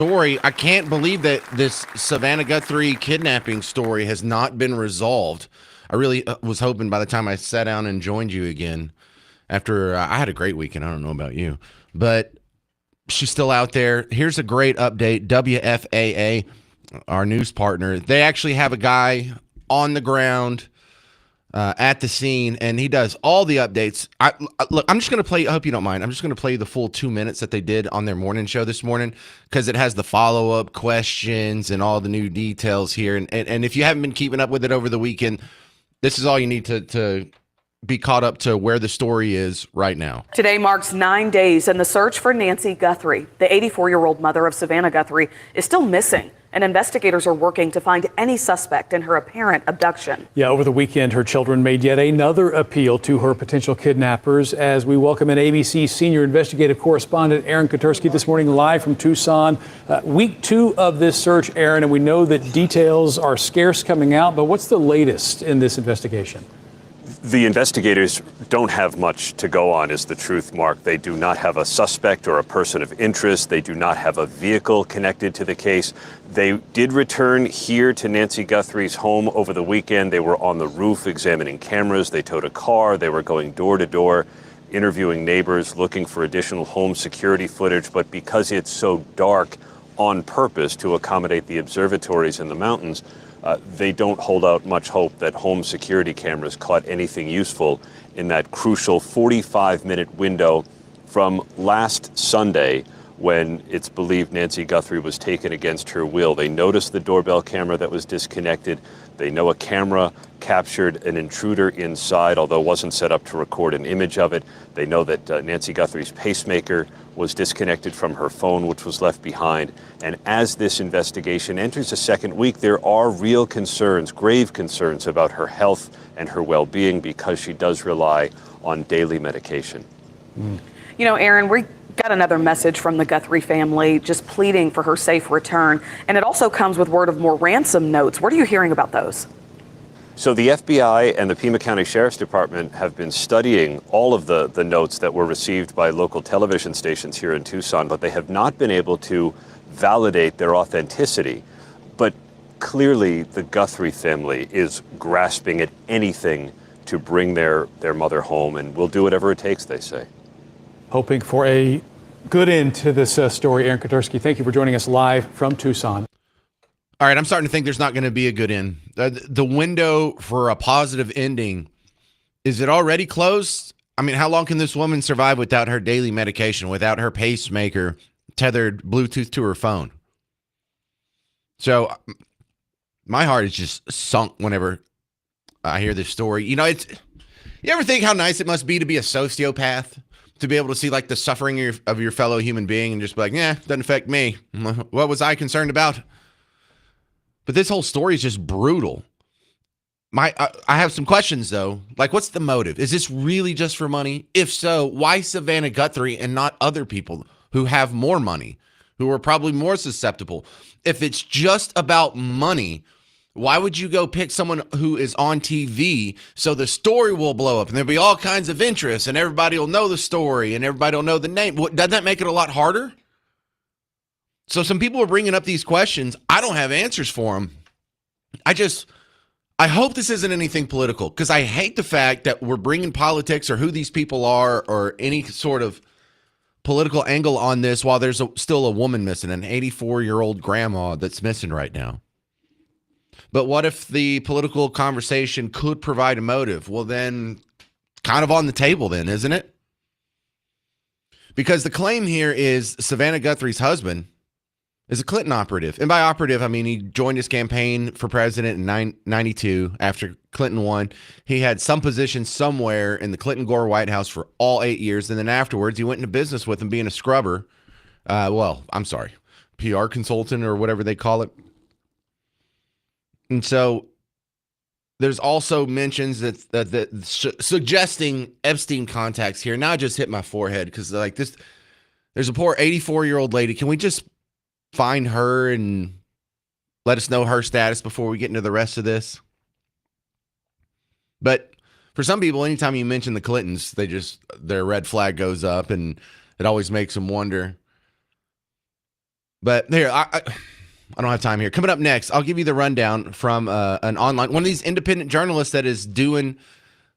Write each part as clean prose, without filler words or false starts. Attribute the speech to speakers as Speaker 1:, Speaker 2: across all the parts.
Speaker 1: story. I can't believe that this Savannah Guthrie kidnapping story has not been resolved. I really was hoping by the time I sat down and joined you again after I had a great weekend. I don't know about you, but she's still out there. Here's a great update. WFAA, our news partner, they actually have a guy on the ground at the scene, and he does all the updates. Look, I'm just going to play. I hope you don't mind. I'm just going to play the full 2 minutes that they did on their morning show this morning because it has the follow up questions and all the new details here. And if you haven't been keeping up with it over the weekend, this is all you need to be caught up to where the story is right now.
Speaker 2: Today marks 9 days, and the search for Nancy Guthrie, the 84-year-old mother of Savannah Guthrie, is still missing. And investigators are working to find any suspect in her apparent abduction.
Speaker 3: Yeah, over the weekend, her children made yet another appeal to her potential kidnappers as we welcome in ABC senior investigative correspondent Aaron Kotursky this morning live from Tucson. Week 2 of this search, Aaron, and we know that details are scarce coming out, but what's the latest in this investigation?
Speaker 4: The investigators don't have much to go on, is the truth, Mark. They do not have a suspect or a person of interest. They do not have a vehicle connected to the case. They did return here to Nancy Guthrie's home over the weekend. They were on the roof examining cameras. They towed a car. They were going door to door, interviewing neighbors, looking for additional home security footage. But because it's so dark, on purpose to accommodate the observatories in the mountains, they don't hold out much hope that home security cameras caught anything useful in that crucial 45-minute window from last Sunday when it's believed Nancy Guthrie was taken against her will. They noticed the doorbell camera that was disconnected. They know a camera captured an intruder inside, although wasn't set up to record an image of it. They know that Nancy Guthrie's pacemaker was disconnected from her phone, which was left behind. And as this investigation enters a second week, there are real concerns, grave concerns about her health and her well-being because she does rely on daily medication.
Speaker 2: You know, Aaron, we got another message from the Guthrie family just pleading for her safe return. And it also comes with word of more ransom notes. What are you hearing about those?
Speaker 4: So the FBI and the Pima County Sheriff's Department have been studying all of the notes that were received by local television stations here in Tucson, but they have not been able to validate their authenticity. But clearly the Guthrie family is grasping at anything to bring their mother home, and will do whatever it takes, they say.
Speaker 3: Hoping for a good end to this story. Aaron Kotursky, thank you for joining us live from Tucson.
Speaker 1: All right, I'm starting to think there's not going to be a good end. The window for a positive ending, is it already closed? I mean, how long can this woman survive without her daily medication, without her pacemaker tethered Bluetooth to her phone? So my heart is just sunk whenever I hear this story. You know, you ever think how nice it must be to be a sociopath? To be able to see like the suffering of your fellow human being and just be like, yeah, doesn't affect me. What was I concerned about? But this whole story is just brutal. I have some questions though. Like, what's the motive? Is this really just for money? If so, why Savannah Guthrie and not other people who have more money, who are probably more susceptible? If it's just about money, why would you go pick someone who is on TV so the story will blow up and there'll be all kinds of interest and everybody will know the story and everybody will know the name? Doesn't that make it a lot harder? So some people are bringing up these questions. I don't have answers for them. I hope this isn't anything political because I hate the fact that we're bringing politics or who these people are or any sort of political angle on this while there's still a woman missing, an 84-year-old grandma that's missing right now. But what if the political conversation could provide a motive? Well, then kind of on the table then, isn't it? Because the claim here is Savannah Guthrie's husband is a Clinton operative. And by operative, I mean he joined his campaign for president in 92 after Clinton won. He had some position somewhere in the Clinton-Gore White House for all 8 years. And then afterwards, he went into business with him being a scrubber. PR consultant or whatever they call it. And so there's also mentions that suggesting Epstein contacts here. Now I just hit my forehead because like this, there's a poor 84-year-old lady. Can we just find her and let us know her status before we get into the rest of this? But for some people, anytime you mention the Clintons, their red flag goes up and it always makes them wonder. But here, I don't have time here. Coming up next, I'll give you the rundown from an online one of these independent journalists that is doing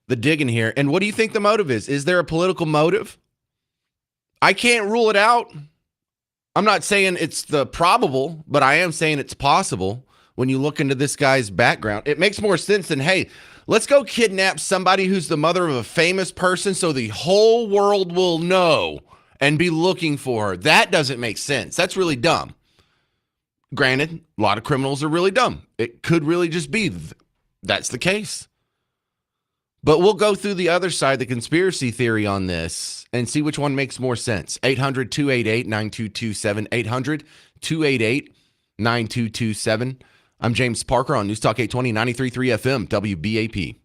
Speaker 1: the digging here. And what do you think the motive is? Is there a political motive? I can't rule it out. I'm not saying it's the probable, but I am saying it's possible when you look into this guy's background. It makes more sense than, hey, let's go kidnap somebody who's the mother of a famous person so the whole world will know and be looking for her. That doesn't make sense. That's really dumb. Granted, a lot of criminals are really dumb. It could really just be that's the case. But we'll go through the other side, the conspiracy theory on this, and see which one makes more sense. 800-288-9227. 800-288-9227. I'm James Parker on News Talk 820, 93.3 FM, WBAP.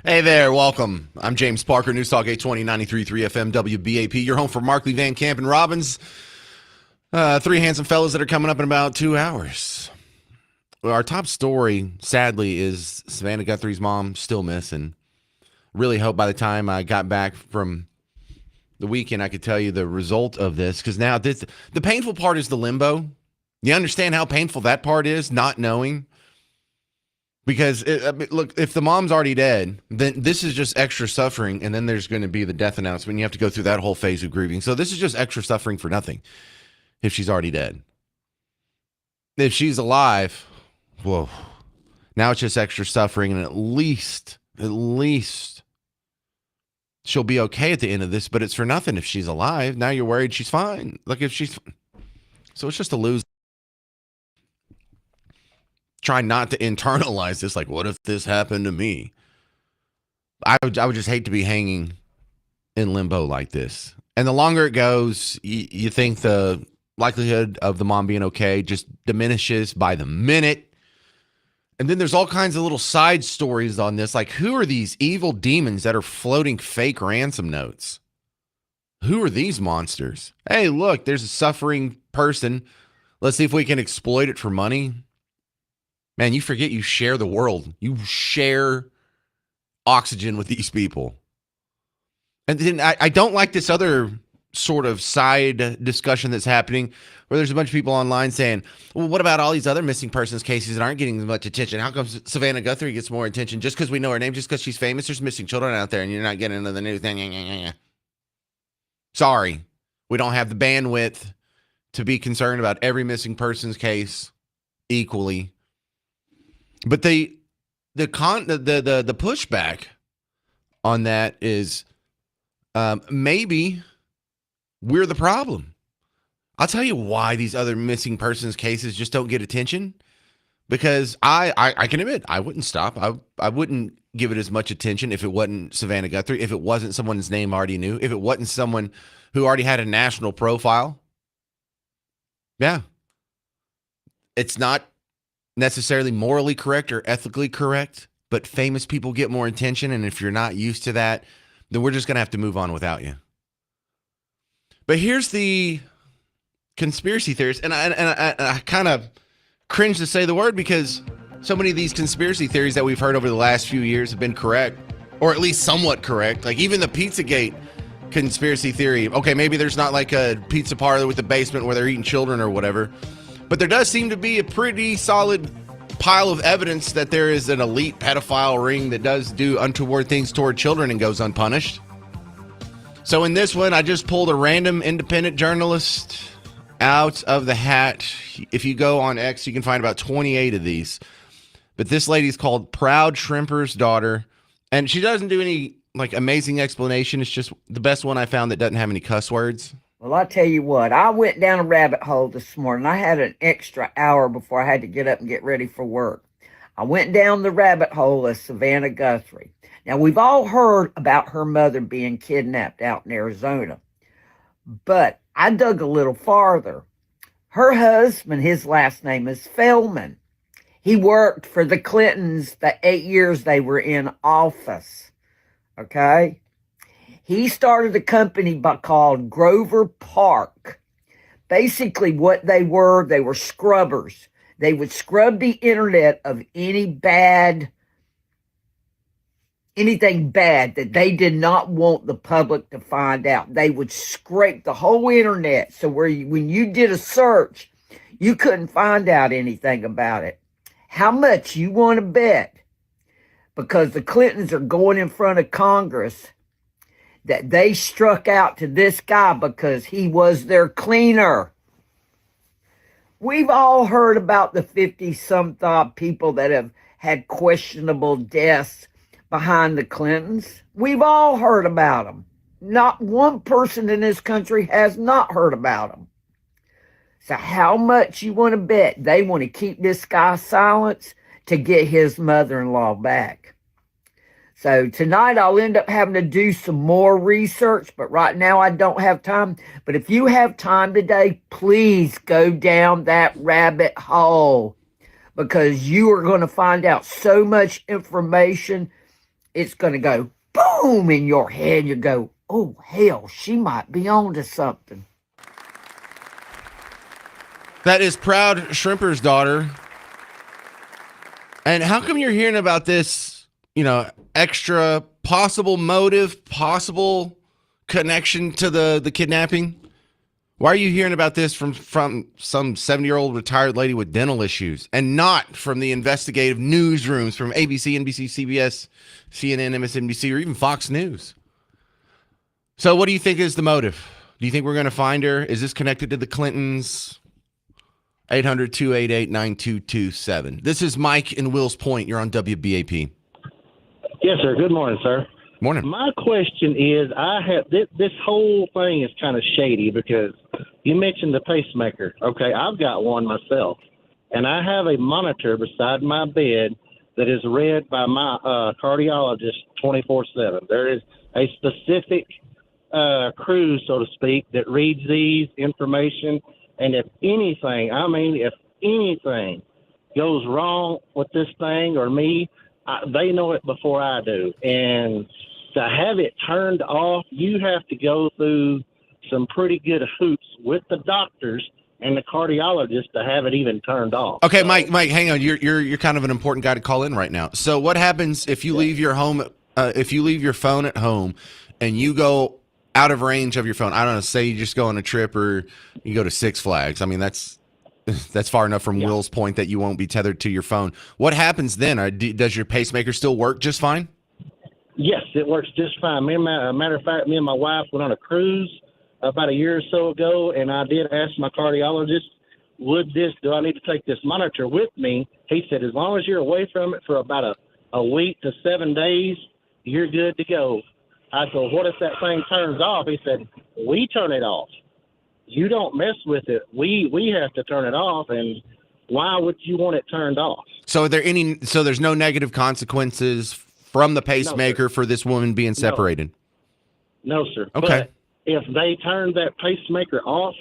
Speaker 1: Hey there, welcome. I'm James Parker, News Talk 820, 93.3 FM, WBAP. You're home for Markley, Van Camp, and Robbins. Three handsome fellas that are coming up in about 2 hours. Well, our top story, sadly, is Savannah Guthrie's mom still missing. Really hope by the time I got back from the weekend, I could tell you the result of this. Because now the painful part is the limbo. You understand how painful that part is, not knowing? Because, look, if the mom's already dead, then this is just extra suffering, and then there's going to be the death announcement. You have to go through that whole phase of grieving. So this is just extra suffering for nothing if she's already dead. If she's alive, whoa, now it's just extra suffering, and at least she'll be okay at the end of this, but it's for nothing if she's alive. Now you're worried she's fine. Like if she's... So it's just a lose. Try not to internalize this. Like, what if this happened to me? I would just hate to be hanging in limbo like this. And the longer it goes, you think the likelihood of the mom being okay just diminishes by the minute. And then there's all kinds of little side stories on this. Like, who are these evil demons that are floating fake ransom notes? Who are these monsters? Hey, look, there's a suffering person. Let's see if we can exploit it for money. Man, you forget you share the world. You share oxygen with these people. And then I don't like this other sort of side discussion that's happening where there's a bunch of people online saying, well, what about all these other missing persons cases that aren't getting as much attention? How come Savannah Guthrie gets more attention just because we know her name, just because she's famous? There's missing children out there and you're not getting into the news. Sorry, we don't have the bandwidth to be concerned about every missing persons case equally. But the pushback on that is maybe we're the problem. I'll tell you why these other missing persons cases just don't get attention. Because I can admit I wouldn't stop. I wouldn't give it as much attention if it wasn't Savannah Guthrie, if it wasn't someone's name I already knew, if it wasn't someone who already had a national profile. Yeah. It's not necessarily morally correct or ethically correct, but famous people get more attention, and if you're not used to that, then we're just going to have to move on without you. But here's the conspiracy theories, and I kind of cringe to say the word because so many of these conspiracy theories that we've heard over the last few years have been correct, or at least somewhat correct. Like even the Pizzagate conspiracy theory. Okay, maybe there's not like a pizza parlor with a basement where they're eating children or whatever, but there does seem to be a pretty solid pile of evidence that there is an elite pedophile ring that does do untoward things toward children and goes unpunished. So in this one, I just pulled a random independent journalist out of the hat. If you go on X, you can find about 28 of these. But this lady's called Proud Shrimper's Daughter, and she doesn't do any like amazing explanation. It's just the best one I found that doesn't have any cuss words.
Speaker 5: Well, I'll tell you what, I went down a rabbit hole this morning. I had an extra hour before I had to get up and get ready for work. I went down the rabbit hole of Savannah Guthrie. Now, we've all heard about her mother being kidnapped out in Arizona, but I dug a little farther. Her husband, his last name is Feldman. He worked for the Clintons the 8 years they were in office, okay? He started a company called Grover Park. Basically, what they were scrubbers. They would scrub the internet of anything bad that they did not want the public to find out. They would scrape the whole internet. So when you did a search, you couldn't find out anything about it. How much you want to bet? Because the Clintons are going in front of Congress that they struck out to this guy because he was their cleaner. We've all heard about the 50-some-odd people that have had questionable deaths behind the Clintons. We've all heard about them. Not one person in this country has not heard about them. So how much you want to bet they want to keep this guy silent to get his mother-in-law back? So tonight I'll end up having to do some more research, but right now I don't have time. But if you have time today, please go down that rabbit hole because you are going to find out so much information it's going to go boom in your head. You go, oh, hell, she might be on to something.
Speaker 1: That is Proud Shrimper's daughter. And how come you're hearing about this, extra possible motive, possible connection to the kidnapping? Why are you hearing about this from some 70-year-old retired lady with dental issues and not from the investigative newsrooms from ABC, NBC, CBS, CNN, MSNBC, or even Fox News? So what do you think is the motive? Do you think we're going to find her? Is this connected to the Clintons? 800-288-9227. This is Mike in Wills Point. You're on WBAP.
Speaker 6: Yes, sir. Good morning, sir.
Speaker 1: Morning.
Speaker 6: My question is, I have this whole thing is kind of shady because you mentioned the pacemaker. Okay, I've got one myself, and I have a monitor beside my bed that is read by my cardiologist 24/7. There is a specific crew, so to speak, that reads these information, and if anything goes wrong with this thing or me, they know it before I do. And to have it turned off, you have to go through some pretty good hoops with the doctors and the cardiologist to have it even turned off.
Speaker 1: Okay, so, Mike, hang on. You're kind of an important guy to call in right now. So what happens if you leave your home? If you leave your phone at home and you go out of range of your phone? I don't know. Say you just go on a trip or you go to Six Flags. I mean, that's far enough from Will's point that you won't be tethered to your phone. What happens then? Does your pacemaker still work just fine?
Speaker 6: Yes, it works just fine. Matter of fact, me and my wife went on a cruise about a year or so ago, and I did ask my cardiologist, do I need to take this monitor with me? He said, as long as you're away from it for about a week to 7 days, you're good to go. I said, what if that thing turns off? He said, we turn it off. You don't mess with it. We have to turn it off, and why would you want it turned off?
Speaker 1: So there's no negative consequences from the pacemaker for this woman being separated?
Speaker 6: No, sir.
Speaker 1: Okay.
Speaker 6: But if they turn that pacemaker off,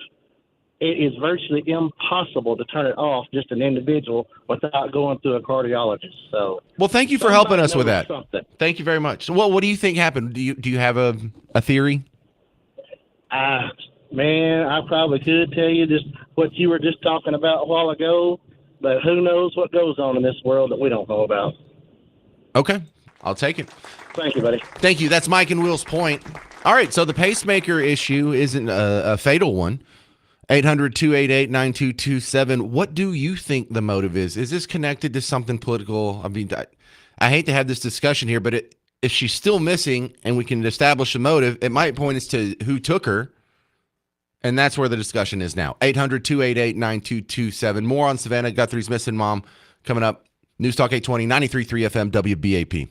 Speaker 6: it is virtually impossible to turn it off, just an individual, without going through a cardiologist. So,
Speaker 1: well, thank you for helping us with that.
Speaker 6: Something.
Speaker 1: Thank you very much. Well, what do you think happened? Do you have a theory?
Speaker 6: Man, I probably could tell you just what you were just talking about a while ago, but who knows what goes on in this world that we don't know about.
Speaker 1: Okay, I'll take it.
Speaker 6: Thank you, buddy.
Speaker 1: Thank you. That's Mike in Wills Point. All right, so the pacemaker issue isn't a fatal one. 800-288-9227. What do you think the motive is? Is this connected to something political? I mean, I hate to have this discussion here, but if she's still missing and we can establish a motive, it might point us to who took her, and that's where the discussion is now. 800-288-9227. More on Savannah Guthrie's missing mom coming up. News Talk 820, 93.3 FM, WBAP.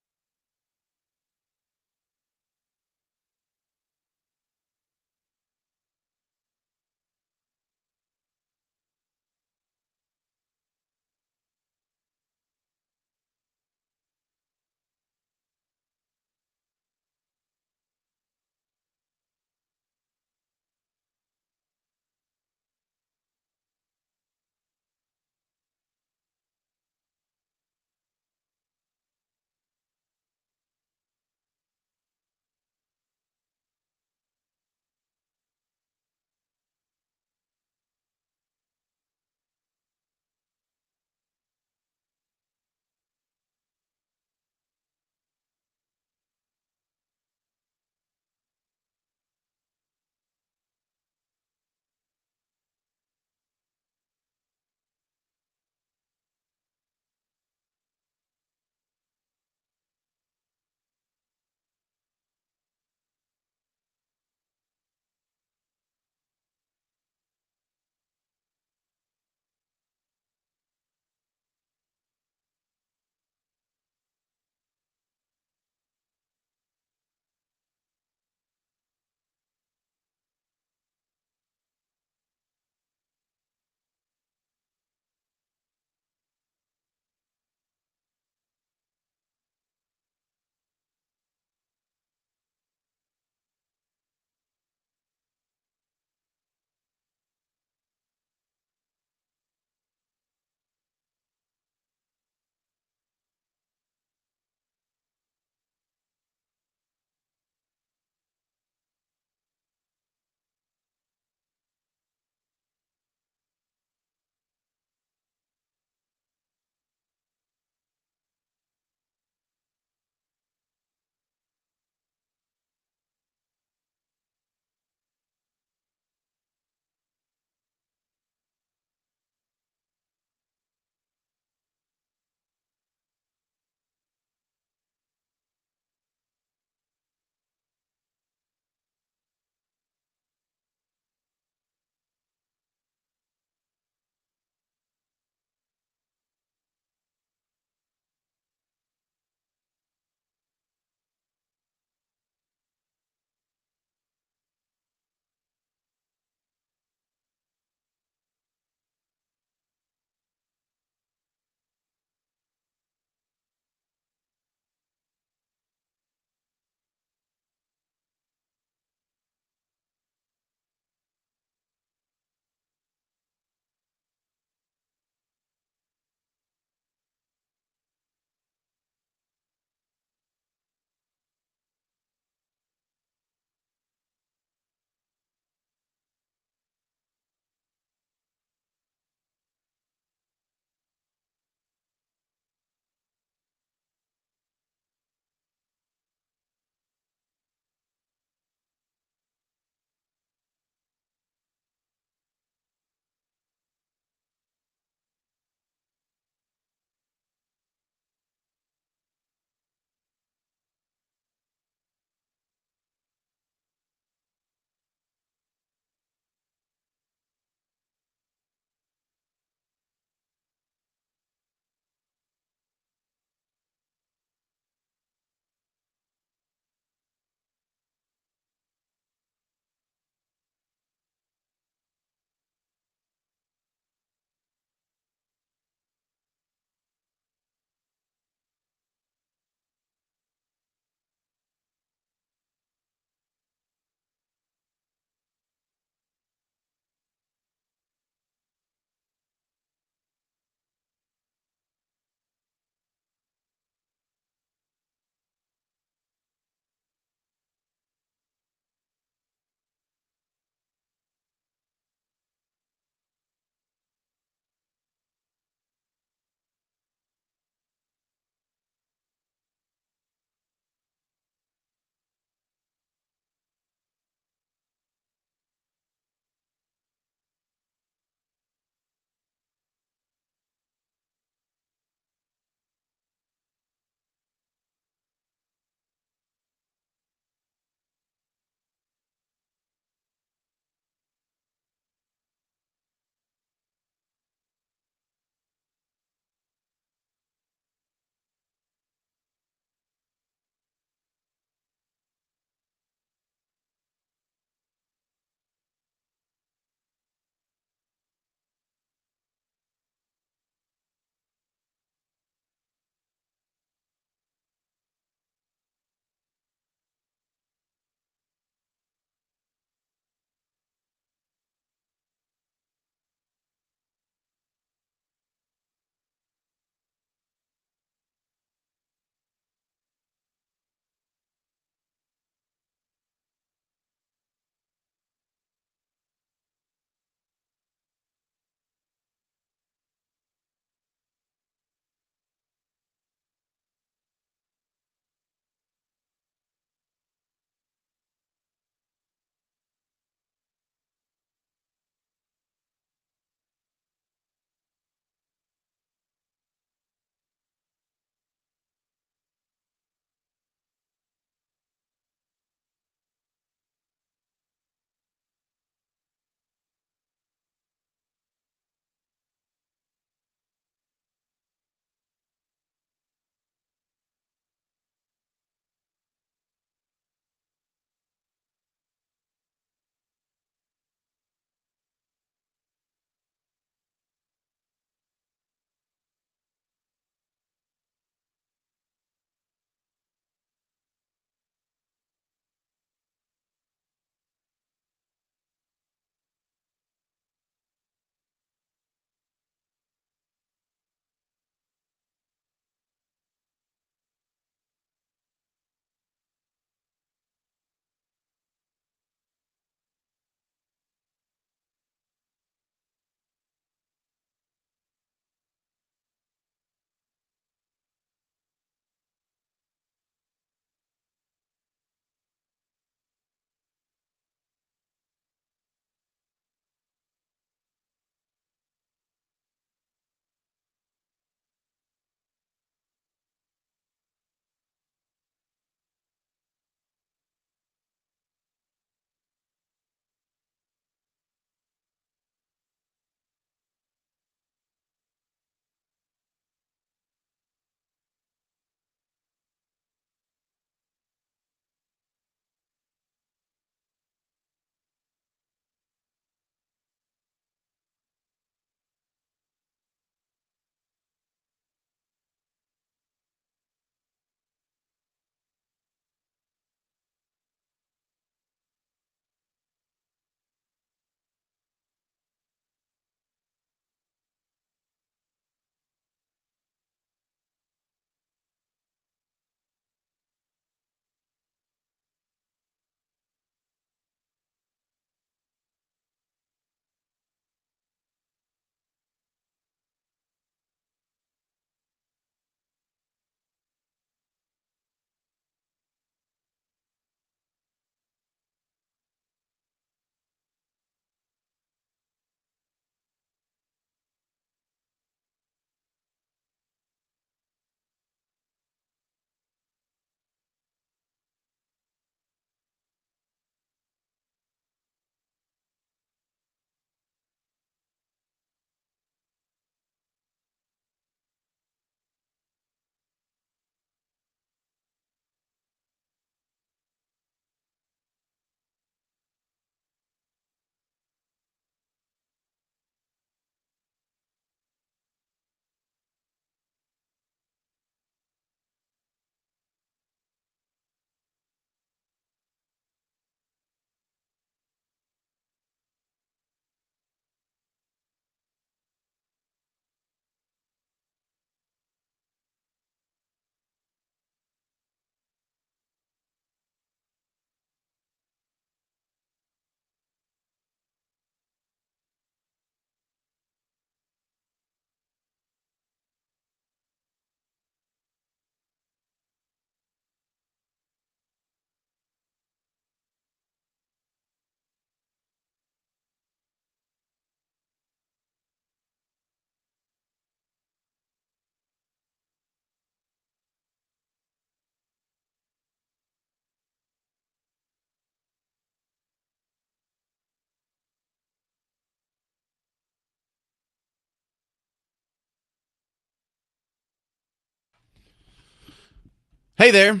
Speaker 1: Hey there.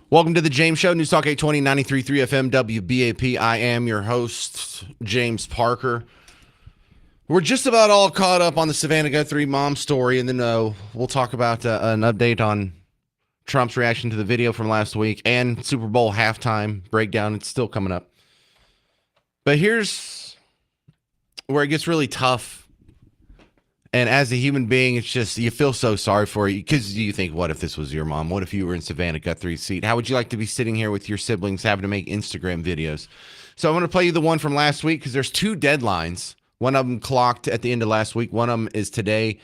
Speaker 1: Welcome to the James Show, News Talk 820, 93.3 FM, WBAP. I am your host, James Parker. We're just about all caught up on the Savannah Guthrie mom story, and then we'll talk about an update on Trump's reaction to the video from last week and Super Bowl halftime breakdown. It's still coming up. But here's where it gets really tough. And as a human being, it's just, you feel so sorry for you because you think, what if this was your mom? What if you were in Savannah Guthrie's seat? How would you like to be sitting here with your siblings having to make Instagram videos? So I'm going to play you the one from last week because there's two deadlines. One of them clocked at the end of last week. One of them is today.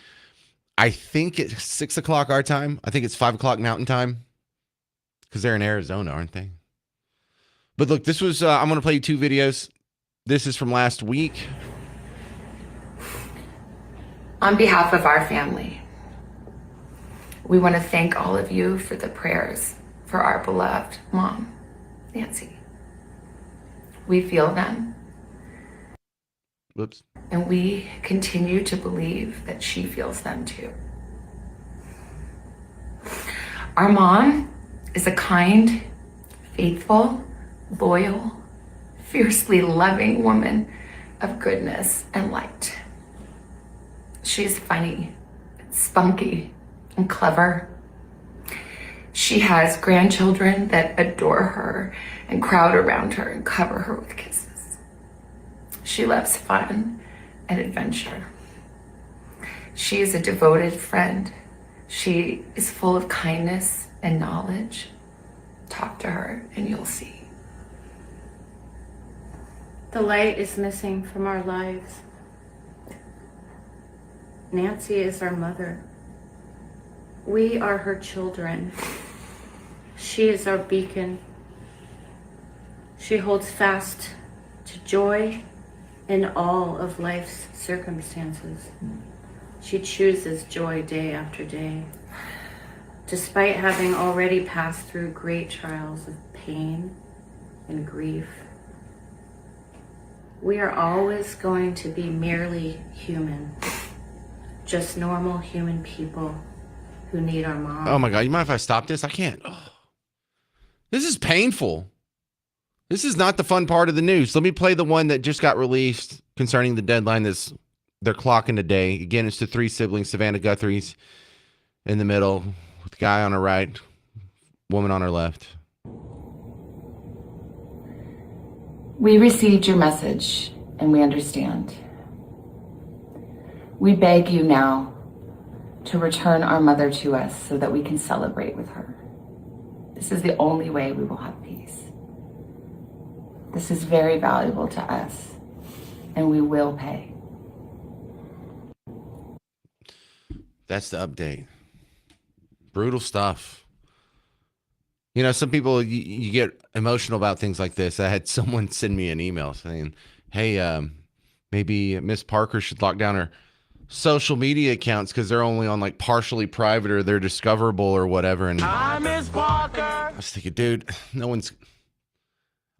Speaker 1: I think it's 6 o'clock our time. I think it's 5 o'clock Mountain Time because they're in Arizona, aren't they? But look, this was, I'm going to play you two videos. This is from last week.
Speaker 7: On behalf of our family, we want to thank all of you for the prayers for our beloved mom, Nancy. We feel them.
Speaker 1: Whoops.
Speaker 7: And we continue to believe that she feels them too. Our mom is a kind, faithful, loyal, fiercely loving woman of goodness and light. She's funny, spunky, and clever. She has grandchildren that adore her and crowd around her and cover her with kisses. She loves fun and adventure. She is a devoted friend. She is full of kindness and knowledge. Talk to her and you'll see.
Speaker 8: The light is missing from our lives. Nancy is our mother. We are her children. She is our beacon. She holds fast to joy in all of life's circumstances. She chooses joy day after day. Despite having already passed through great trials of pain and grief, we are always going to be merely human. Just normal human people who need our mom.
Speaker 1: Oh my God, you mind if I stop this? I can't. Oh. This is painful. This is not the fun part of the news. Let me play the one that just got released concerning the deadline they're clocking today. Again, it's the three siblings, Savannah Guthrie's in the middle, with the guy on her right, woman on her left.
Speaker 7: We received your message and we understand. We beg you now to return our mother to us so that we can celebrate with her. This is the only way we will have peace. This is very valuable to us, and we will pay.
Speaker 1: That's the update. Brutal stuff. You know, some people, you get emotional about things like this. I had someone send me an email saying, hey, maybe Miss Parker should lock down her social media accounts because they're only on like partially private or they're discoverable or whatever. And I was thinking, dude,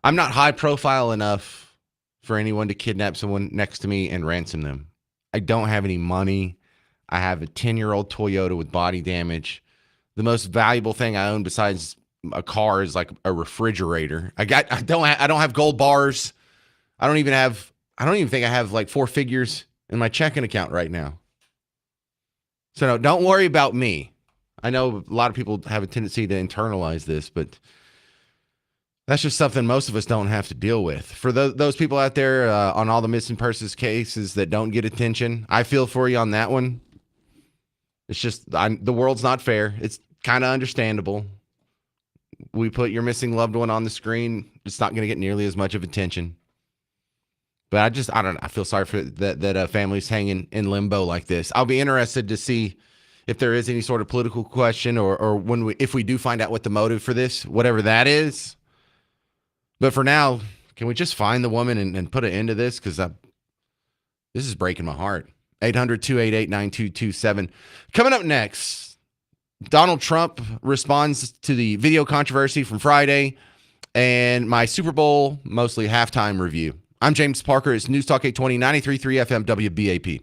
Speaker 1: I'm not high profile enough for anyone to kidnap someone next to me and ransom them. I don't have any money. I have a 10-year-old Toyota with body damage. The most valuable thing I own besides a car is like a refrigerator. I don't have gold bars. I don't even think I have like 4 figures in my checking account right now. So no, don't worry about me. I know a lot of people have a tendency to internalize this, but that's just something most of us don't have to deal with. For those people out there on all the missing persons cases that don't get attention, I feel for you on that one. It's just, the world's not fair. It's kind of understandable. We put your missing loved one on the screen. It's not going to get nearly as much of attention. But I don't know. I feel sorry for that families hanging in limbo like this. I'll be interested to see if there is any sort of political question or if we do find out what the motive for this, whatever that is. But for now, can we just find the woman and put an end to this? Because this is breaking my heart. 800-288-9227. Coming up next, Donald Trump responds to the video controversy from Friday and my Super Bowl, mostly halftime review. I'm James Parker. It's News Talk 820, 93.3 FM, WBAP.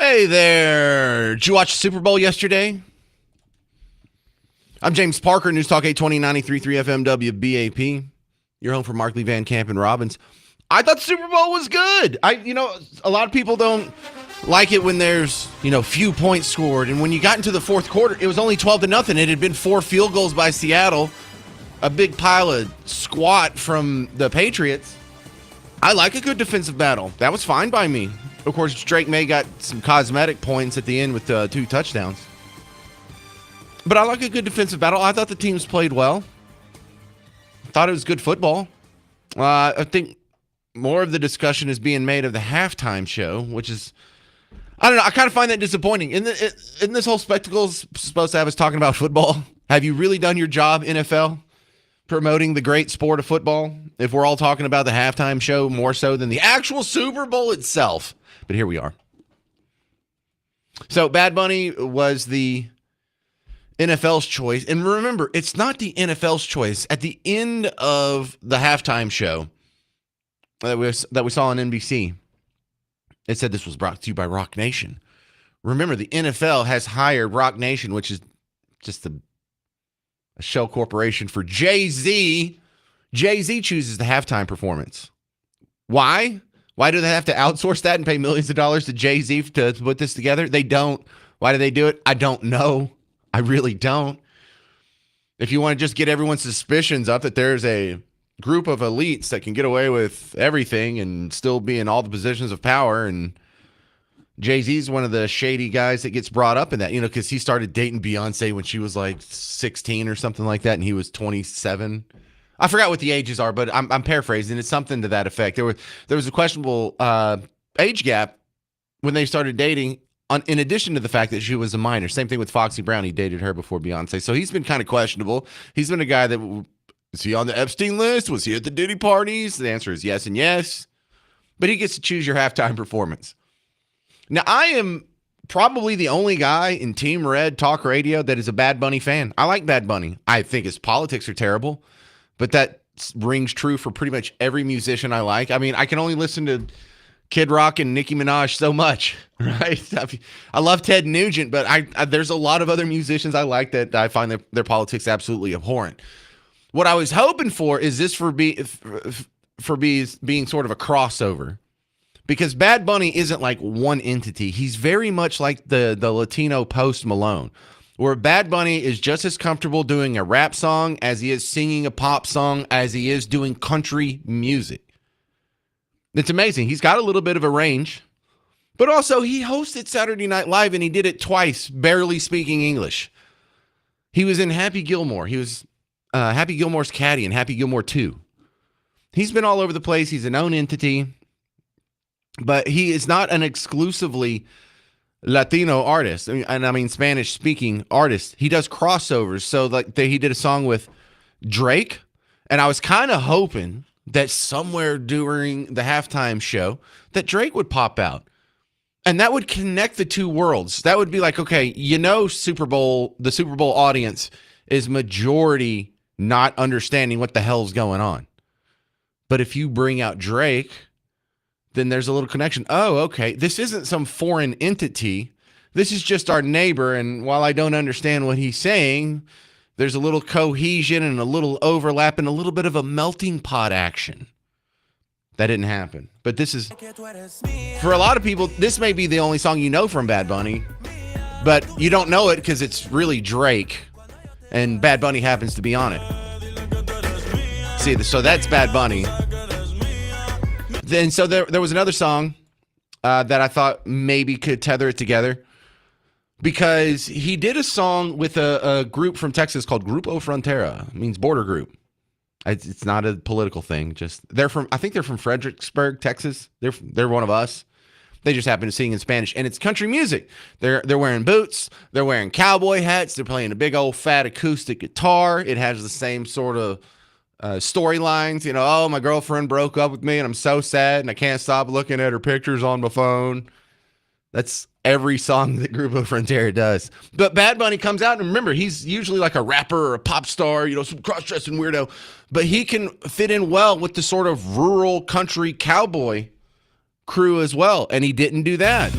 Speaker 1: Hey there. Did you watch the Super Bowl yesterday? I'm James Parker, News Talk 820 93.3 FM WBAP. You're home for Mark Lee Van Camp and Robbins. I thought the Super Bowl was good. A lot of people don't like it when there's, few points scored. And when you got into the fourth quarter, it was only 12-0. It had been 4 field goals by Seattle, a big pile of squat from the Patriots. I like a good defensive battle. That was fine by me. Of course, Drake May got some cosmetic points at the end with 2 touchdowns. But I like a good defensive battle. I thought the teams played well. Thought it was good football. I think more of the discussion is being made of the halftime show, which is, I don't know, I kind of find that disappointing. Isn't this whole spectacle supposed to have us talking about football? Have you really done your job, NFL, promoting the great sport of football, if we're all talking about the halftime show more so than the actual Super Bowl itself? But here we are. So Bad Bunny was the NFL's choice. And remember, it's not the NFL's choice. At the end of the halftime show that we saw on NBC, it said this was brought to you by Rock Nation. Remember, the NFL has hired Rock Nation, which is just a shell corporation for Jay-Z. Jay-Z chooses the halftime performance. Why? Why do they have to outsource that and pay millions of dollars to Jay-Z to put this together? They don't. Why do they do it? I don't know. I really don't. If you want to just get everyone's suspicions up that there's a group of elites that can get away with everything and still be in all the positions of power, and Jay-Z's one of the shady guys that gets brought up in that, because he started dating Beyonce when she was like 16 or something like that, and he was 27. I forgot what the ages are, but I'm paraphrasing. It's something to that effect. There was a questionable age gap when they started dating, in addition to the fact that she was a minor. Same thing with Foxy Brown. He dated her before Beyonce. So he's been kind of questionable. He's been a guy that, is he on the Epstein list? Was he at the Diddy parties? The answer is yes and yes. But he gets to choose your halftime performance. Now, I am probably the only guy in Team Red Talk Radio that is a Bad Bunny fan. I like Bad Bunny. I think his politics are terrible, but that rings true for pretty much every musician I like. I mean, I can only listen to Kid Rock and Nicki Minaj so much, right? I love Ted Nugent, but there's a lot of other musicians I like that I find their politics absolutely abhorrent. What I was hoping for is this for being sort of a crossover, because Bad Bunny isn't like one entity. He's very much like the Latino Post Malone, where Bad Bunny is just as comfortable doing a rap song as he is singing a pop song, as he is doing country music. It's amazing. He's got a little bit of a range, but also he hosted Saturday Night Live, and he did it twice, barely speaking English. He was in Happy Gilmore. He was Happy Gilmore's caddy in Happy Gilmore 2. He's been all over the place. He's a known entity, but he is not an exclusively Latino artist. I mean Spanish-speaking artist. He does crossovers. So he did a song with Drake, and I was kind of hoping that somewhere during the halftime show that Drake would pop out, and that would connect the two worlds. That would be like, okay, the Super Bowl audience is majority not understanding what the hell's going on. But if you bring out Drake, then there's a little connection. Oh, okay, this isn't some foreign entity. This is just our neighbor, and while I don't understand what he's saying, there's a little cohesion and a little overlap and a little bit of a melting pot action. That didn't happen. But this is, for a lot of people, this may be the only song you know from Bad Bunny, but you don't know it because it's really Drake, and Bad Bunny happens to be on it. See, so that's Bad Bunny. Then, so there was another song that I thought maybe could tether it together, because he did a song with a group from Texas called Grupo Frontera. It means border group. It's not a political thing. Just I think they're from Fredericksburg, Texas. They're one of us. They just happen to sing in Spanish, and it's country music. They're wearing boots. They're wearing cowboy hats. They're playing a big old fat acoustic guitar. It has the same sort of storylines. Oh, my girlfriend broke up with me, and I'm so sad, and I can't stop looking at her pictures on my phone. That's every song that Grupo Frontera does. But Bad Bunny comes out, and remember, he's usually like a rapper or a pop star, some cross-dressing weirdo. But he can fit in well with the sort of rural country cowboy crew as well, and he didn't do that.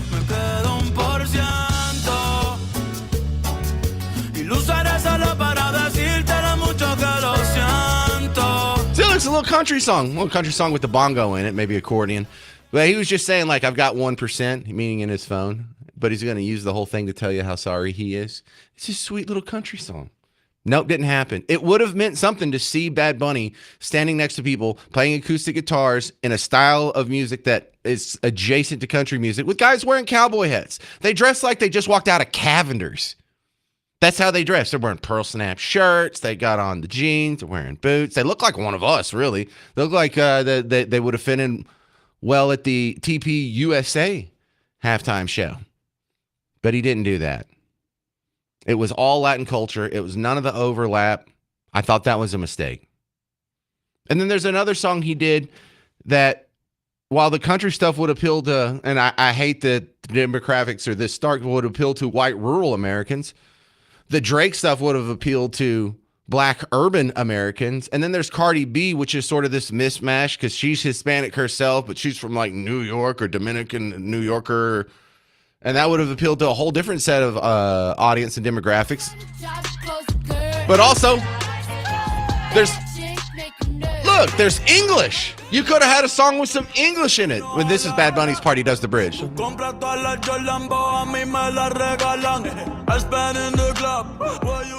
Speaker 1: a little country song with the bongo in it, maybe accordion. But he was just saying, like, I've got 1%, meaning in his phone, but he's going to use the whole thing to tell you how sorry he is. It's a sweet little country song. Nope, didn't happen. It would have meant something to see Bad Bunny standing next to people playing acoustic guitars in a style of music that is adjacent to country music with guys wearing cowboy hats. They dress like they just walked out of Cavender's. That's how they dress. They're wearing pearl snap shirts. They got on the jeans. They're wearing boots. They look like one of us, really. They look like they would have fit in well at the TP USA halftime show. But he didn't do that. It was all Latin culture. It was none of the overlap. I thought that was a mistake. And then there's another song he did that, while the country stuff would appeal to, and I hate that the demographics are this stark, would appeal to white rural Americans, the Drake stuff would have appealed to black urban Americans. And then there's Cardi B, which is sort of this mismatch because she's Hispanic herself, but she's from like New York or Dominican New Yorker. And that would have appealed to a whole different set of audience and demographics. But also, there's English. You could have had a song with some English in it. When this is Bad Bunny's part, he does the bridge.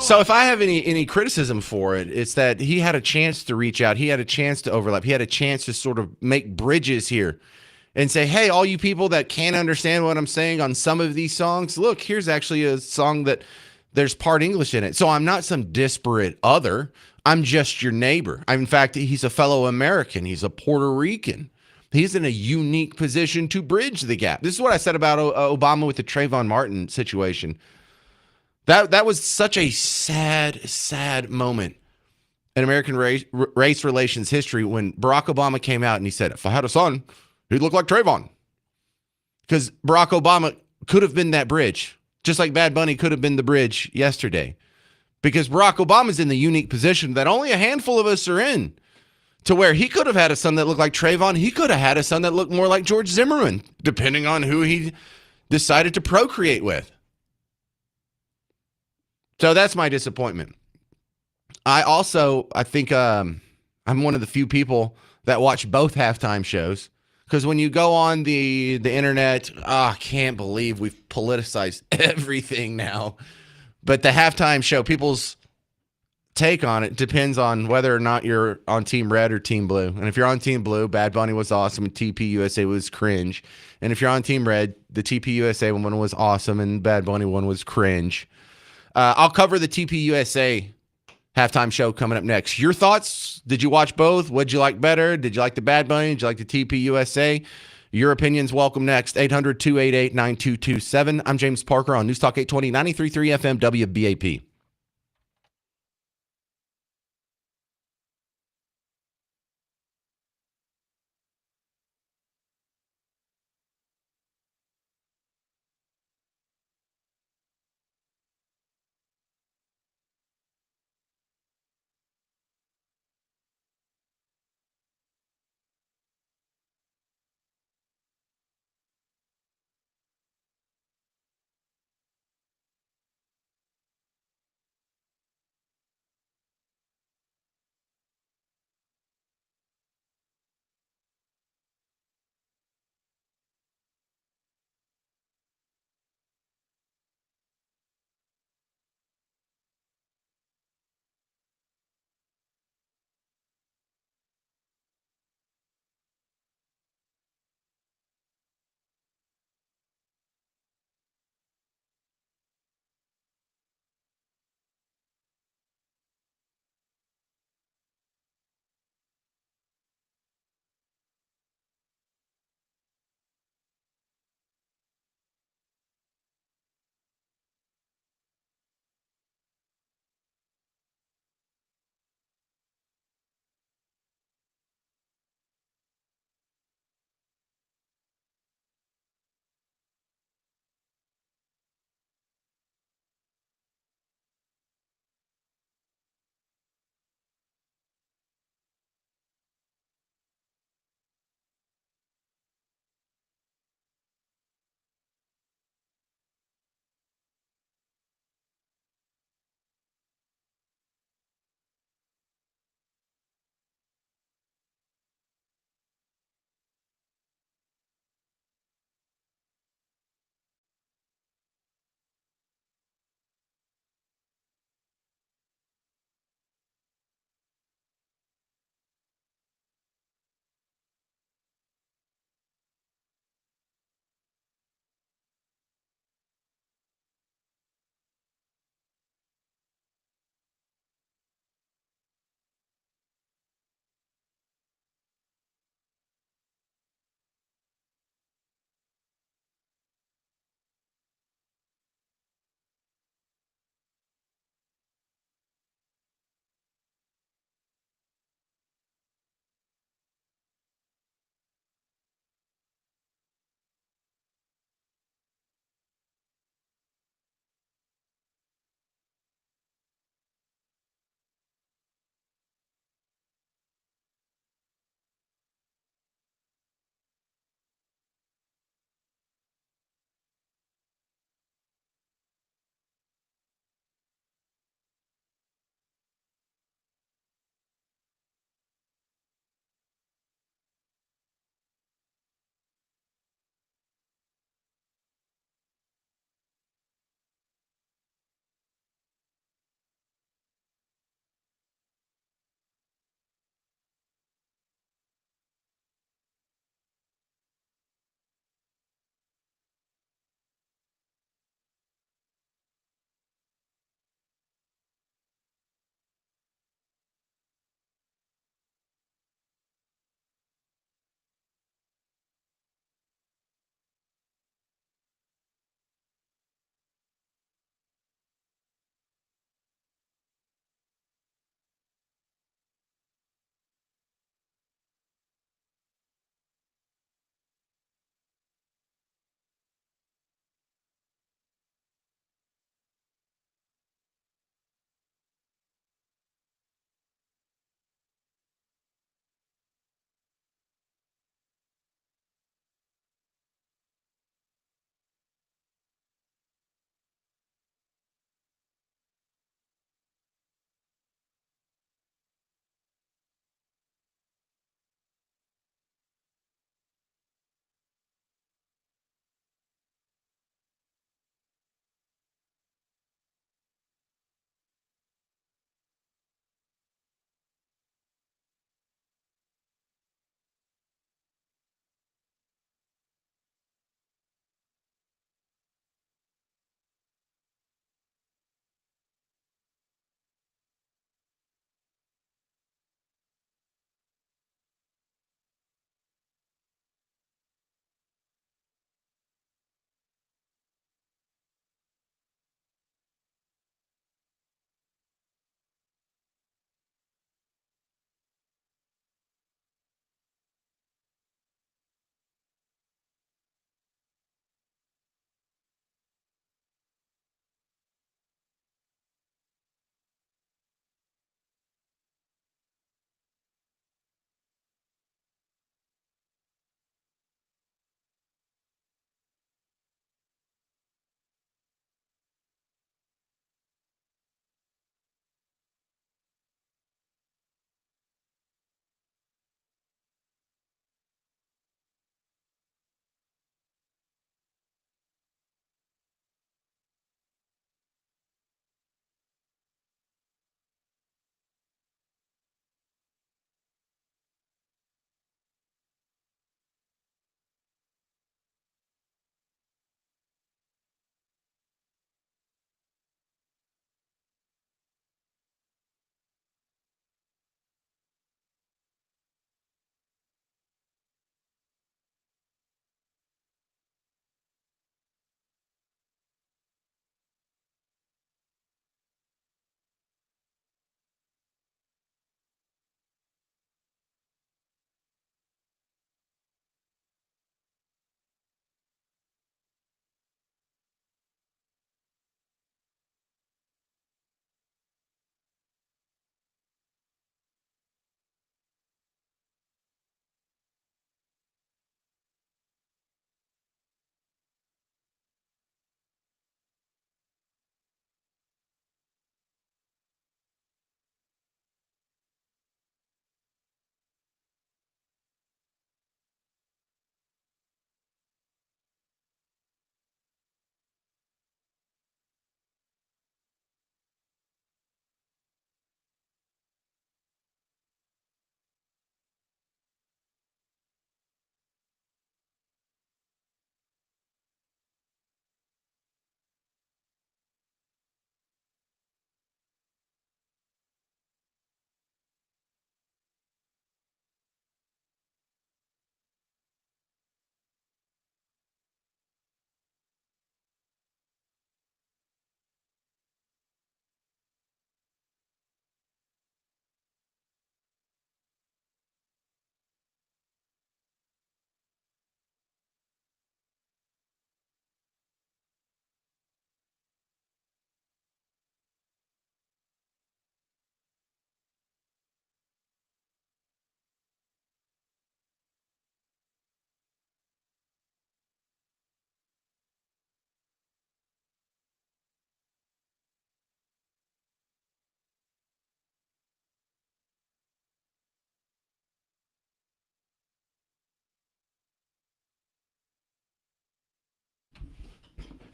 Speaker 1: So if I have any criticism for it, it's that he had a chance to reach out. He had a chance to overlap. He had a chance to sort of make bridges here and say, hey, all you people that can't understand what I'm saying on some of these songs, look, here's actually a song that there's part English in it. So I'm not some disparate other. I'm just your neighbor. In fact, he's a fellow American. He's a Puerto Rican. He's in a unique position to bridge the gap. This is what I said about Obama with the Trayvon Martin situation. That was such a sad, sad moment in American race relations history when Barack Obama came out and he said, if I had a son, he'd look like Trayvon. Because Barack Obama could have been that bridge, just like Bad Bunny could have been the bridge yesterday. Because Barack Obama's in the unique position that only a handful of us are in, to where he could have had a son that looked like Trayvon. He could have had a son that looked more like George Zimmerman, depending on who he decided to procreate with. So that's my disappointment. I think I'm one of the few people that watch both halftime shows. Because when you go on the internet, I can't believe we've politicized everything now. But the halftime show, people's take on it depends on whether or not you're on Team Red or Team Blue. And if you're on Team Blue, Bad Bunny was awesome and TP USA was cringe. And if you're on Team Red, the TP USA one was awesome and Bad Bunny one was cringe. I'll cover the TP USA halftime show coming up next. Your thoughts? Did you watch both? What'd you like better? Did you like the Bad Bunny? Did you like the TP USA? Your opinions welcome next. 800-288-9227. I'm James Parker on News Talk 820, 93.3 FM WBAP.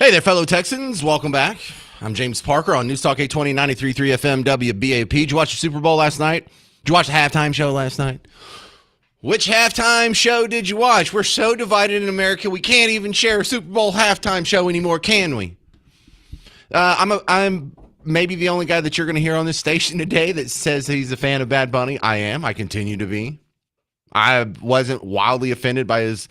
Speaker 1: Hey there, fellow Texans. Welcome back. I'm James Parker on News Talk 820, 93.3 FM, WBAP. Did you watch the Super Bowl last night? Did you watch the halftime show last night? Which halftime show did you watch? We're so divided in America, we can't even share a Super Bowl halftime show anymore, can we? I'm maybe the only guy that you're going to hear on this station today that says he's a fan of Bad Bunny. I am. I continue to be. I wasn't wildly offended by his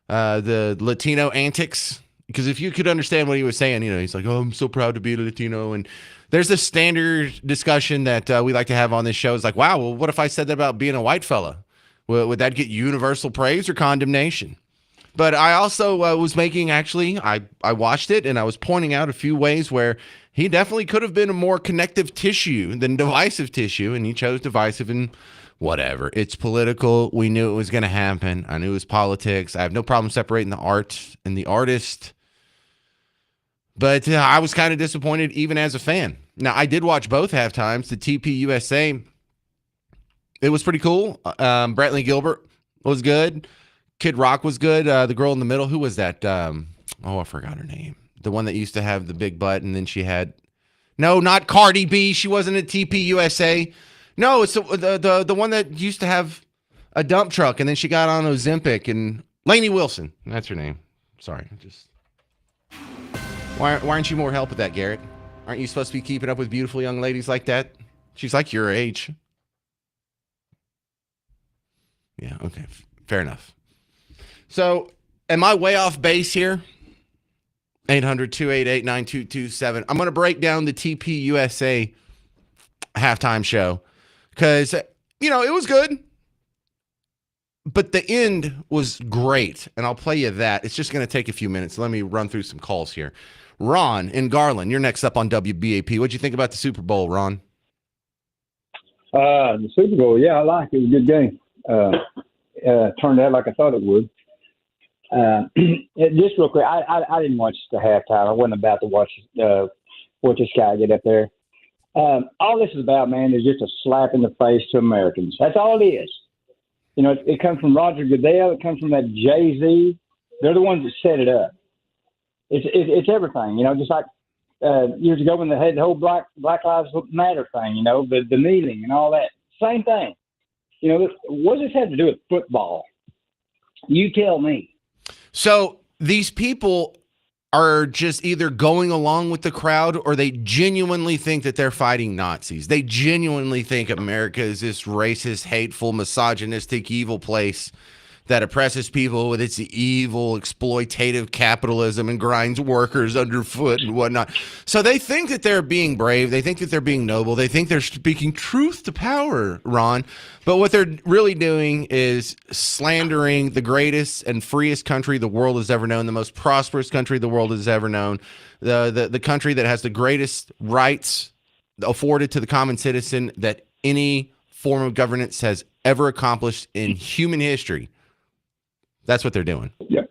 Speaker 1: the Latino antics. Because if you could understand what he was saying, he's like, oh, I'm so proud to be a Latino. And there's this standard discussion that we like to have on this show. It's like, wow, well, what if I said that about being a white fella? Would that get universal praise or condemnation? But I also was making, I watched it and I was pointing out a few ways where he definitely could have been a more connective tissue than divisive tissue. And he chose divisive and whatever. It's political. We knew it was going to happen. I knew it was politics. I have no problem separating the art and the artist. But I was kind of disappointed even as a fan. Now, I did watch both halftimes. The TP USA, it was pretty cool. Brantley Gilbert was good. Kid Rock was good. The girl in the middle, who was that? I forgot her name. The one that used to have the big butt, and then she had... No, not Cardi B. She wasn't at TP USA. No, it's the one that used to have a dump truck, and then she got on Ozempic, and Lainey Wilson. That's her name. Sorry, Why aren't you more help with that, Garrett? Aren't you supposed to be keeping up with beautiful young ladies like that? She's like your age. Yeah, okay. Fair enough. So, am I way off base here? 800-288-9227. I'm going to break down the TP USA halftime show because, it was good. But the end was great, and I'll play you that. It's just going to take a few minutes. Let me run through some calls here. Ron in Garland, you're next up on WBAP. What'd you think about the Super Bowl, Ron?
Speaker 9: The Super Bowl, yeah, I like it. It was a good game. Turned out like I thought it would. Just real quick, I didn't watch the halftime. I wasn't about to watch this guy get up there. All this is about, man, is just a slap in the face to Americans. That's all it is. It comes from Roger Goodell. It comes from that Jay-Z. They're the ones that set it up. It's everything, just like years ago when they had the whole Black Lives Matter thing, the kneeling and all that. Same thing. What does this have to do with football? You tell me.
Speaker 1: So these people are just either going along with the crowd or they genuinely think that they're fighting Nazis. They genuinely think America is this racist, hateful, misogynistic, evil place that oppresses people with its evil, exploitative capitalism and grinds workers underfoot and whatnot. So they think that they're being brave. They think that they're being noble. They think they're speaking truth to power, Ron. But what they're really doing is slandering the greatest and freest country the world has ever known, the most prosperous country the world has ever known, the country that has the greatest rights afforded to the common citizen that any form of governance has ever accomplished in human history. That's what they're doing.
Speaker 9: Yeah.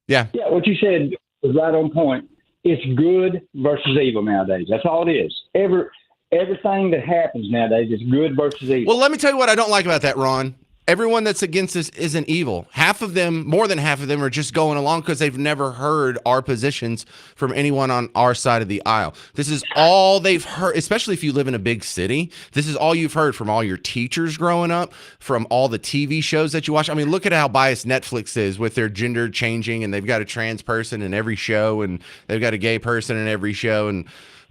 Speaker 1: Yeah.
Speaker 9: Yeah, what you said was right on point. It's good versus evil nowadays. That's all it is. Everything that happens nowadays is good versus evil.
Speaker 1: Well, let me tell you what I don't like about that, Ron. Everyone that's against this isn't evil. Half of them, more than half of them, are just going along because they've never heard our positions from anyone on our side of the aisle. This is all they've heard, especially if you live in a big city. This is all you've heard from all your teachers growing up, from all the TV shows that you watch. I mean, look at how biased Netflix is with their gender changing, and they've got a trans person in every show, and they've got a gay person in every show,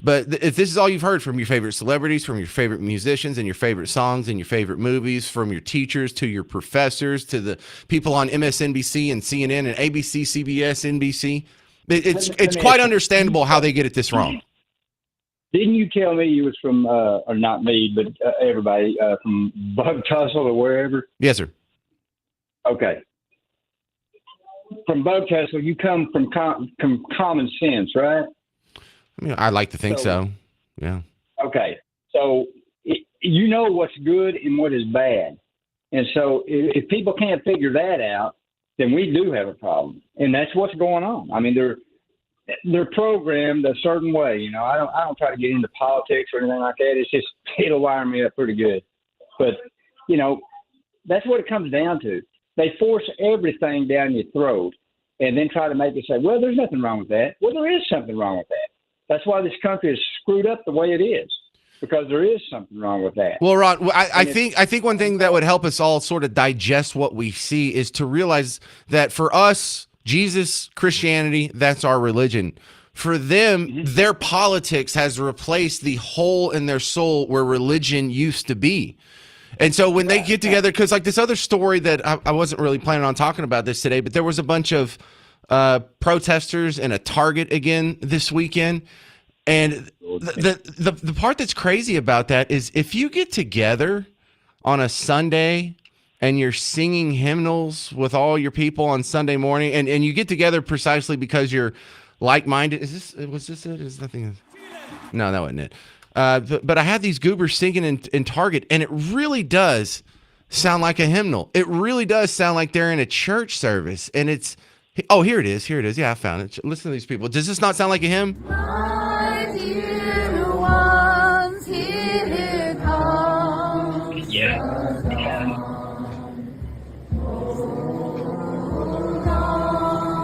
Speaker 1: But if this is all you've heard from your favorite celebrities, from your favorite musicians and your favorite songs and your favorite movies, from your teachers to your professors to the people on MSNBC and CNN and ABC, CBS, NBC, it's quite understandable how they get it this wrong.
Speaker 9: Didn't you tell me you was from, or not me, but everybody, from Bug Tussle or wherever?
Speaker 1: Yes, sir.
Speaker 9: Okay. From Bug Tussle, you come from common sense, right?
Speaker 1: I mean, I like to think so. Yeah.
Speaker 9: Okay. So you know what's good and what is bad. And so if people can't figure that out, then we do have a problem. And that's what's going on. I mean, they're programmed a certain way. I don't try to get into politics or anything like that. It's just, it'll wire me up pretty good. But, that's what it comes down to. They force everything down your throat. and then try to make it say, well, there's nothing wrong with that. Well, there is something wrong with that. That's why this country is screwed up the way it is, because there is something wrong with that.
Speaker 1: Well, Ron, I think one thing that would help us all sort of digest what we see is to realize that for us, Jesus, Christianity, that's our religion. For them, their politics has replaced the hole in their soul where religion used to be. And so when they get together, because like this other story that I wasn't really planning on talking about this today, but there was a bunch of protesters in a Target again this weekend. And the part that's crazy about that is if you get together on a Sunday and you're singing hymnals with all your people on Sunday morning, and you get together precisely because you're like-minded. Was this it? Is nothing? No, that wasn't it. But I had these goobers singing in Target, and it really does sound like a hymnal. It really does sound like they're in a church service, and it's. Oh, here it is. Here it is. Yeah, I found it. Listen to these people. Does this not sound like a hymn?
Speaker 10: My dear ones, here comes.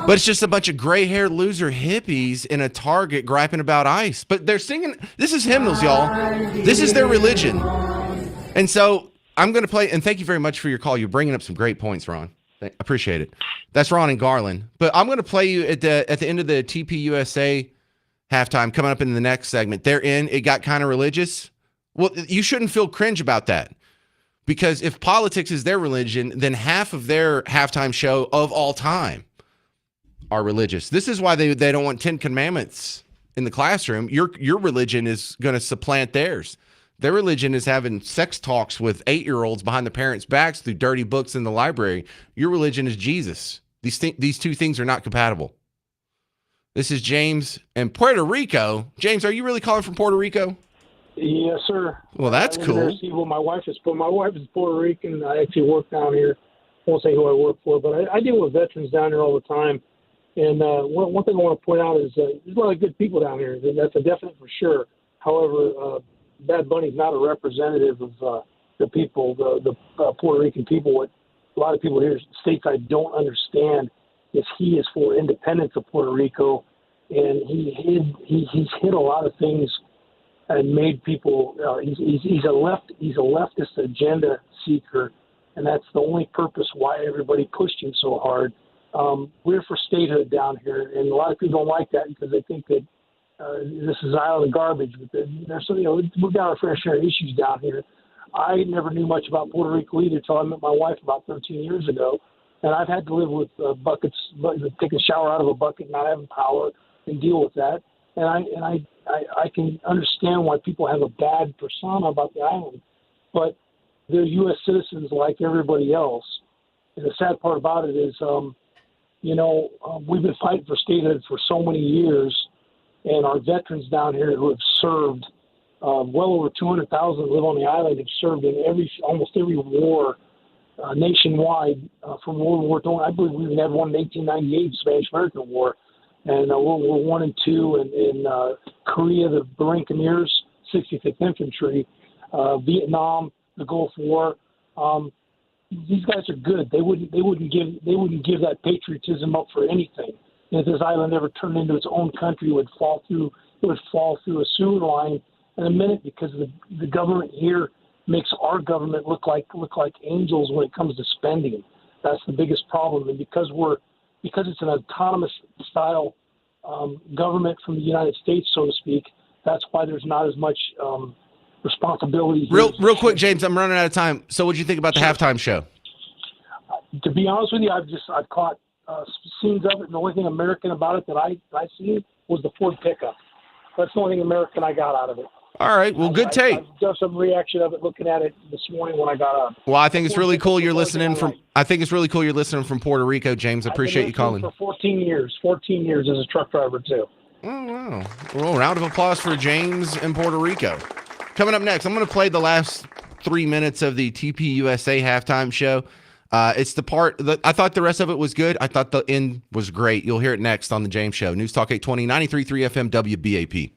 Speaker 1: But it's just a bunch of gray-haired loser hippies in a Target griping about ICE. But they're singing. This is hymnals, y'all. This is their religion. And so I'm going to play. And thank you very much for your call. You're bringing up some great points, Ron. I appreciate it. That's Ron and Garland. But I'm going to play you at the end of the TPUSA halftime coming up in the next segment. They're in. It got kind of religious. Well, you shouldn't feel cringe about that. Because if politics is their religion, then half of their halftime show of all time are religious. This is why they don't want 10 commandments in the classroom. Your religion is going to supplant theirs. Their religion is having sex talks with 8-year-olds behind the parents' backs through dirty books in the library. Your religion is Jesus. These two things are not compatible. This is James in Puerto Rico. James, are you really calling from Puerto Rico?
Speaker 11: Yes, sir.
Speaker 1: Well, that's cool.
Speaker 11: Well, my wife is Puerto Rican. I actually work down here. I won't say who I work for, but I deal with veterans down here all the time. And one thing I want to point out is there's a lot of good people down here. That's a definite for sure. However, Bad Bunny's not a representative of the people, the Puerto Rican people. What a lot of people here stateside don't understand is he is for independence of Puerto Rico, and he's hid a lot of things and made people. He's a leftist agenda seeker, and that's the only purpose why everybody pushed him so hard. We're for statehood down here, and a lot of people don't like that because they think that this is an island of garbage. But there's we've got our fair share of issues down here. I never knew much about Puerto Rico either until I met my wife about 13 years ago, and I've had to live with buckets, take a shower out of a bucket, not having power, and deal with that. And I can understand why people have a bad persona about the island, but they're U.S. citizens like everybody else. And the sad part about it is, we've been fighting for statehood for so many years, and our veterans down here who have served, well over 200,000 live on the island, have served in almost every war nationwide from World War II. I believe we even had one in 1898, Spanish-American War, and World War I and II, and in Korea, the Bunkers, 65th Infantry, Vietnam, the Gulf War. These guys are good. They wouldn't give that patriotism up for anything. And if this island ever turned into its own country, it would fall through a sewer line in a minute, because the government here makes our government look like angels when it comes to spending. That's the biggest problem. And because it's an autonomous style government from the United States, so to speak, that's why there's not as much responsibility.
Speaker 1: Real quick, James, I'm running out of time. So what'd you think about the halftime show?
Speaker 11: To be honest with you, I've caught scenes of it, and the only thing American about it that I seen was the Ford pickup. That's the only thing American I got out of it.
Speaker 1: All right. Well, good take.
Speaker 11: I've done some reaction of it looking at it this morning when I got up.
Speaker 1: Well, I think it's really cool you're listening from. I think it's really cool you're listening from Puerto Rico, James. I appreciate you calling.
Speaker 11: For 14 years as a truck driver too.
Speaker 1: Oh wow! Well, round of applause for James in Puerto Rico. Coming up next, I'm going to play the last 3 minutes of the TPUSA halftime show. It's the part that I thought the rest of it was good. I thought the end was great. You'll hear it next on the James Show. News Talk 820, 93.3 FM, WBAP.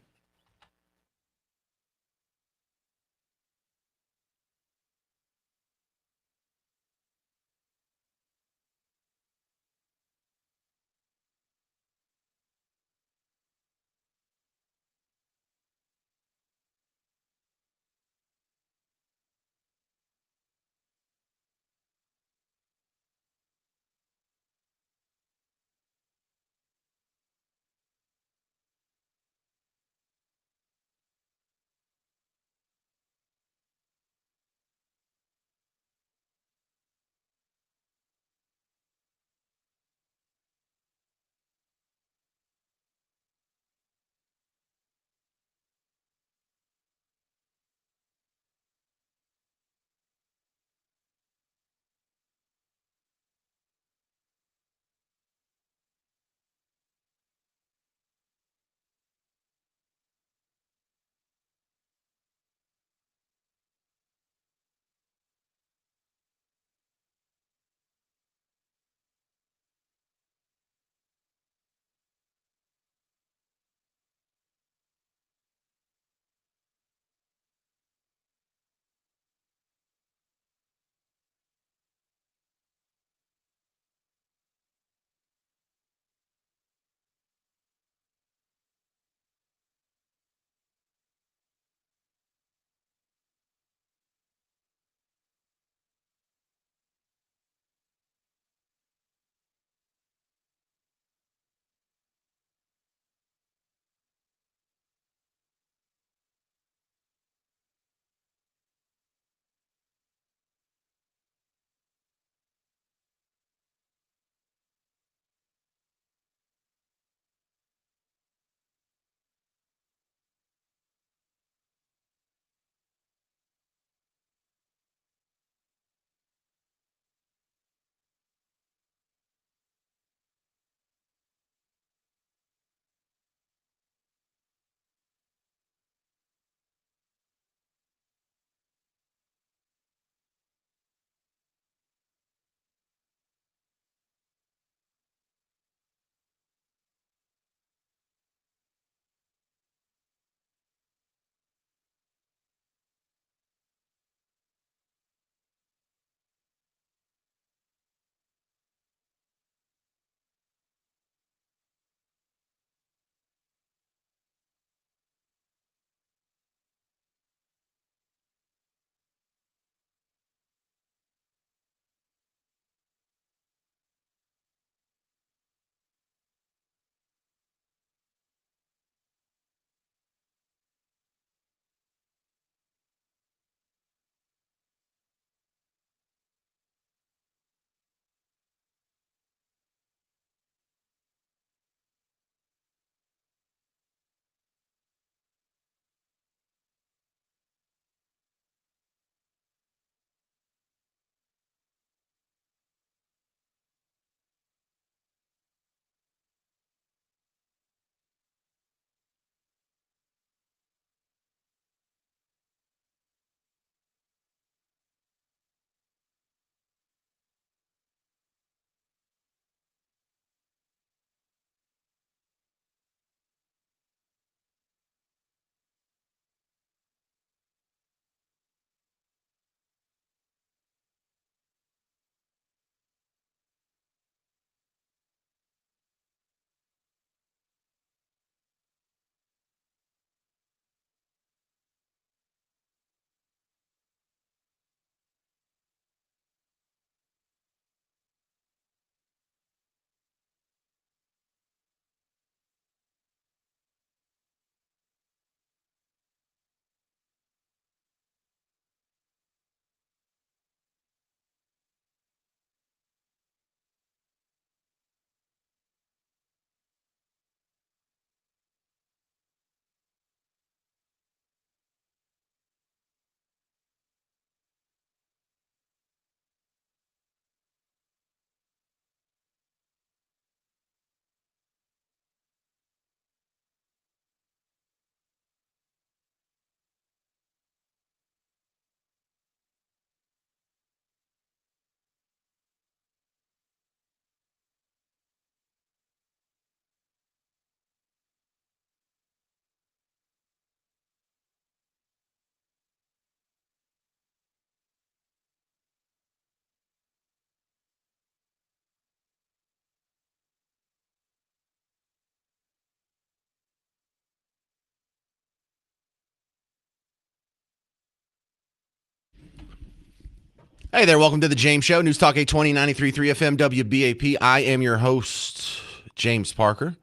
Speaker 1: Hey there, welcome to the James Show, News Talk 820, 93.3 FM, WBAP. I am your host, James Parker.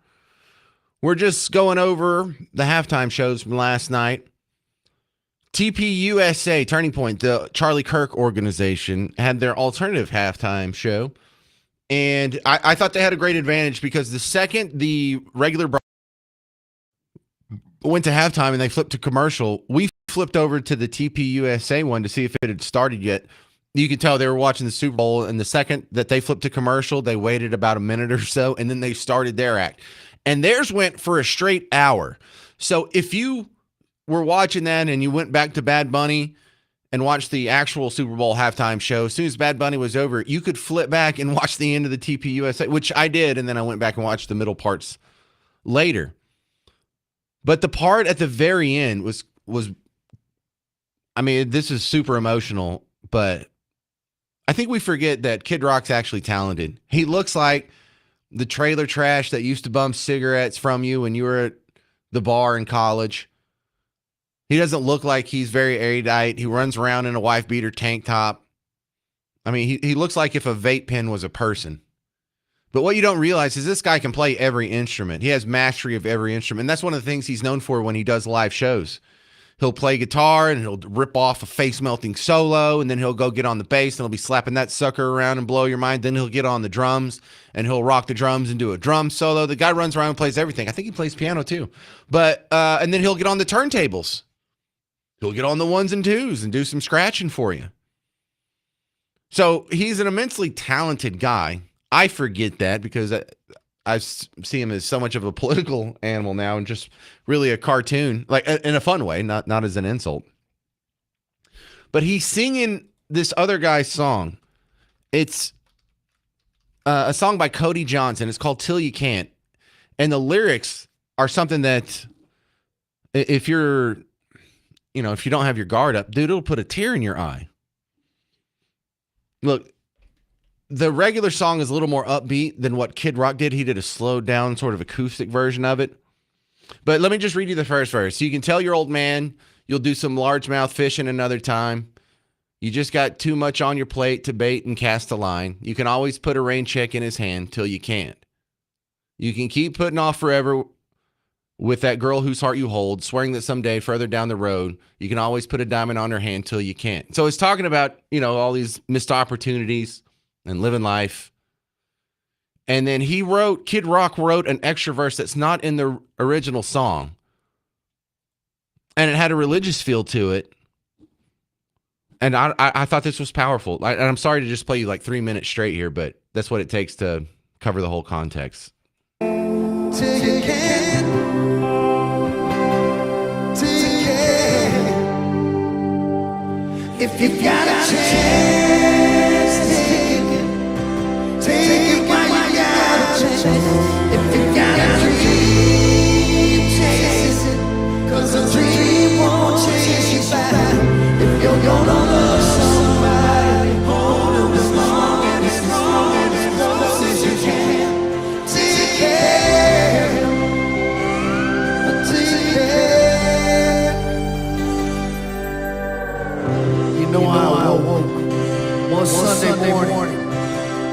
Speaker 1: We're just going over the halftime shows from last night. TPUSA, Turning Point, the Charlie Kirk organization, had their alternative halftime show. And I thought they had a great advantage because the second the regular went to halftime and they flipped to commercial, we flipped over to the TPUSA one to see if it had started yet. You could tell they were watching the Super Bowl, and the second that they flipped to commercial, they waited about a minute or so, and then they started their act. And theirs went for a straight hour. So if you were watching that and you went back to Bad Bunny and watched the actual Super Bowl halftime show, as soon as Bad Bunny was over, you could flip back and watch the end of the TPUSA, which I did, and then I went back and watched the middle parts later. But the part at the very end was I mean, this is super emotional, but I think we forget that Kid Rock's actually talented. He looks like the trailer trash that used to bum cigarettes from you when you were at the bar in college. He doesn't look like he's very erudite. He runs around in a wife beater tank top. I mean, he looks like if a vape pen was a person. But what you don't realize is this guy can play every instrument. He has mastery of every instrument. And that's one of the things he's known for when he does live shows. He'll play guitar and he'll rip off a face-melting solo, and then he'll go get on the bass and he'll be slapping that sucker around and blow your mind. Then he'll get on the drums and he'll rock the drums and do a drum solo. The guy runs around and plays everything. I think he plays piano too. But and then he'll get on the turntables. He'll get on the ones and twos and do some scratching for you. So he's an immensely talented guy. I forget that because I see him as so much of a political animal now and just really a cartoon, like in a fun way, not as an insult. But he's singing this other guy's song. It's a song by Cody Johnson. It's called Till You Can't. And the lyrics are something that if you don't have your guard up, dude, it'll put a tear in your eye. Look, the regular song is a little more upbeat than what Kid Rock did. He did a slowed down sort of acoustic version of it. But let me just read you the first verse. You can tell your old man you'll do some largemouth fishing another time. You just got too much on your plate to bait and cast a line. You can always put a rain check in his hand till you can't. You can keep putting off forever with that girl whose heart you hold, swearing that someday further down the road, you can always put a diamond on her hand till you can't. So it's talking about, all these missed opportunities and living life. And then Kid Rock wrote an extra verse that's not in the original song. And it had a religious feel to it. And I thought this was powerful. And I'm sorry to just play you like 3 minutes straight here, but that's what it takes to cover the whole context.
Speaker 12: Till you can, if you got a chance, take it while you got a chance. If you got a dream, chase it, 'cause a dream won't chase you back. If you're gonna love somebody, hold them as long and as strong and as close as you can. Take care, take care. You know how I woke one Sunday morning,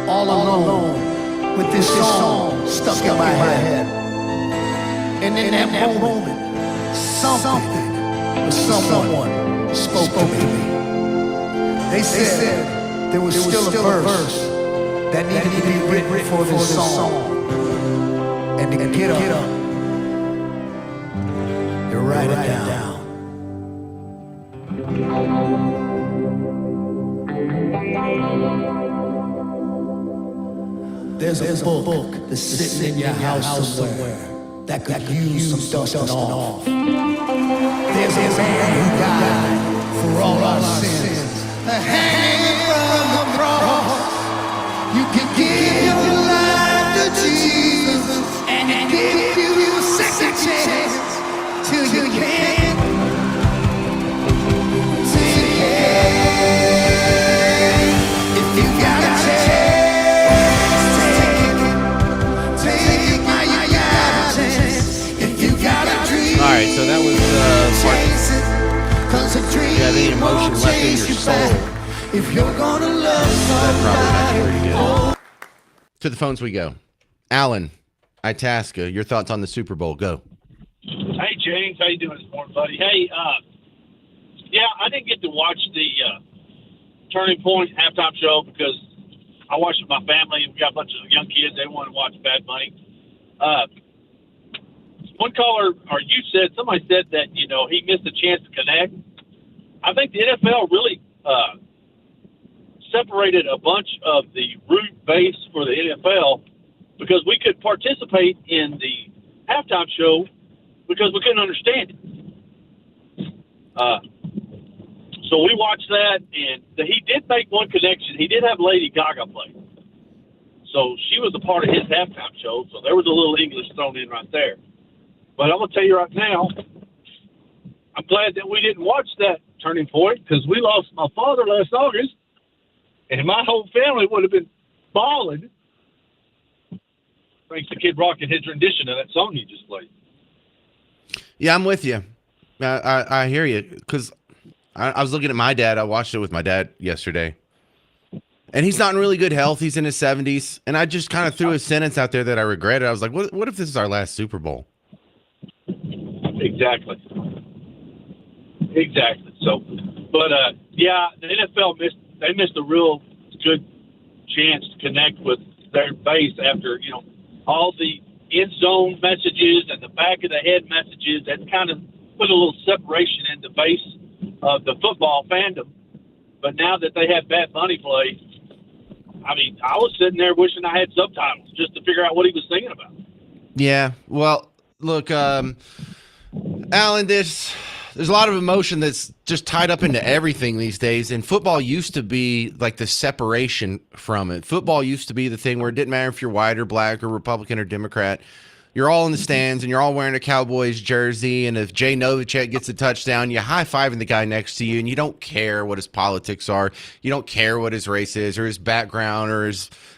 Speaker 12: all alone, with this song stuck in my head. And in that moment, something or someone spoke to me. They said there was still a verse that needed to be written for this song. And to get up and write it down. There's a book that's sitting in your house somewhere that could use some dusting off. There's a man who died for all our sins, hanging from the cross. You can give your life to Jesus and give you a second chance till you can. Take it if you got a chance. Take it while you got a chance. If you got a dream.
Speaker 1: All right, so that was part. You have any emotion left in your soul?
Speaker 12: If you're gonna
Speaker 1: To the phones we go. Alan, Itasca, your thoughts on the Super Bowl? Go.
Speaker 13: Hey, James. How you doing this morning, buddy? Hey, yeah, I didn't get to watch the Turning Point halftime show because I watched with my family. We got a bunch of young kids. They want to watch Bad Bunny. One caller, or somebody said that, he missed a chance to connect. I think the NFL really separated a bunch of the root base for the NFL because we could participate in the halftime show because we couldn't understand it. So we watched that, and he did make one connection. He did have Lady Gaga play. So she was a part of his halftime show, so there was a little English thrown in right there. But I'm going to tell you right now, I'm glad that we didn't watch that Turning Point because we lost my father last August, and my whole family would have been bawling thanks to Kid Rock and his rendition of that song he just played.
Speaker 1: Yeah, I'm with you. I hear you because I was looking at my dad. I watched it with my dad yesterday, and he's not in really good health. He's in his 70s, and I just kind of threw a sentence out there that I regretted. I was like, what if this is our last Super Bowl?
Speaker 13: Exactly. So, but yeah, the NFL missed a real good chance to connect with their base after all the end zone messages and the back of the head messages that kind of put a little separation in the base of the football fandom. But now that they have Bad Bunny play, I mean, I was sitting there wishing I had subtitles just to figure out what he was singing about.
Speaker 1: Yeah. Well, look, Alan, there's a lot of emotion that's just tied up into everything these days. And football used to be like the separation from it. Football used to be the thing where it didn't matter if you're white or black or Republican or Democrat. You're all in the stands and you're all wearing a Cowboys jersey. And if Jay Novacek gets a touchdown, you're high-fiving the guy next to you, and you don't care what his politics are. You don't care what his race is or his background or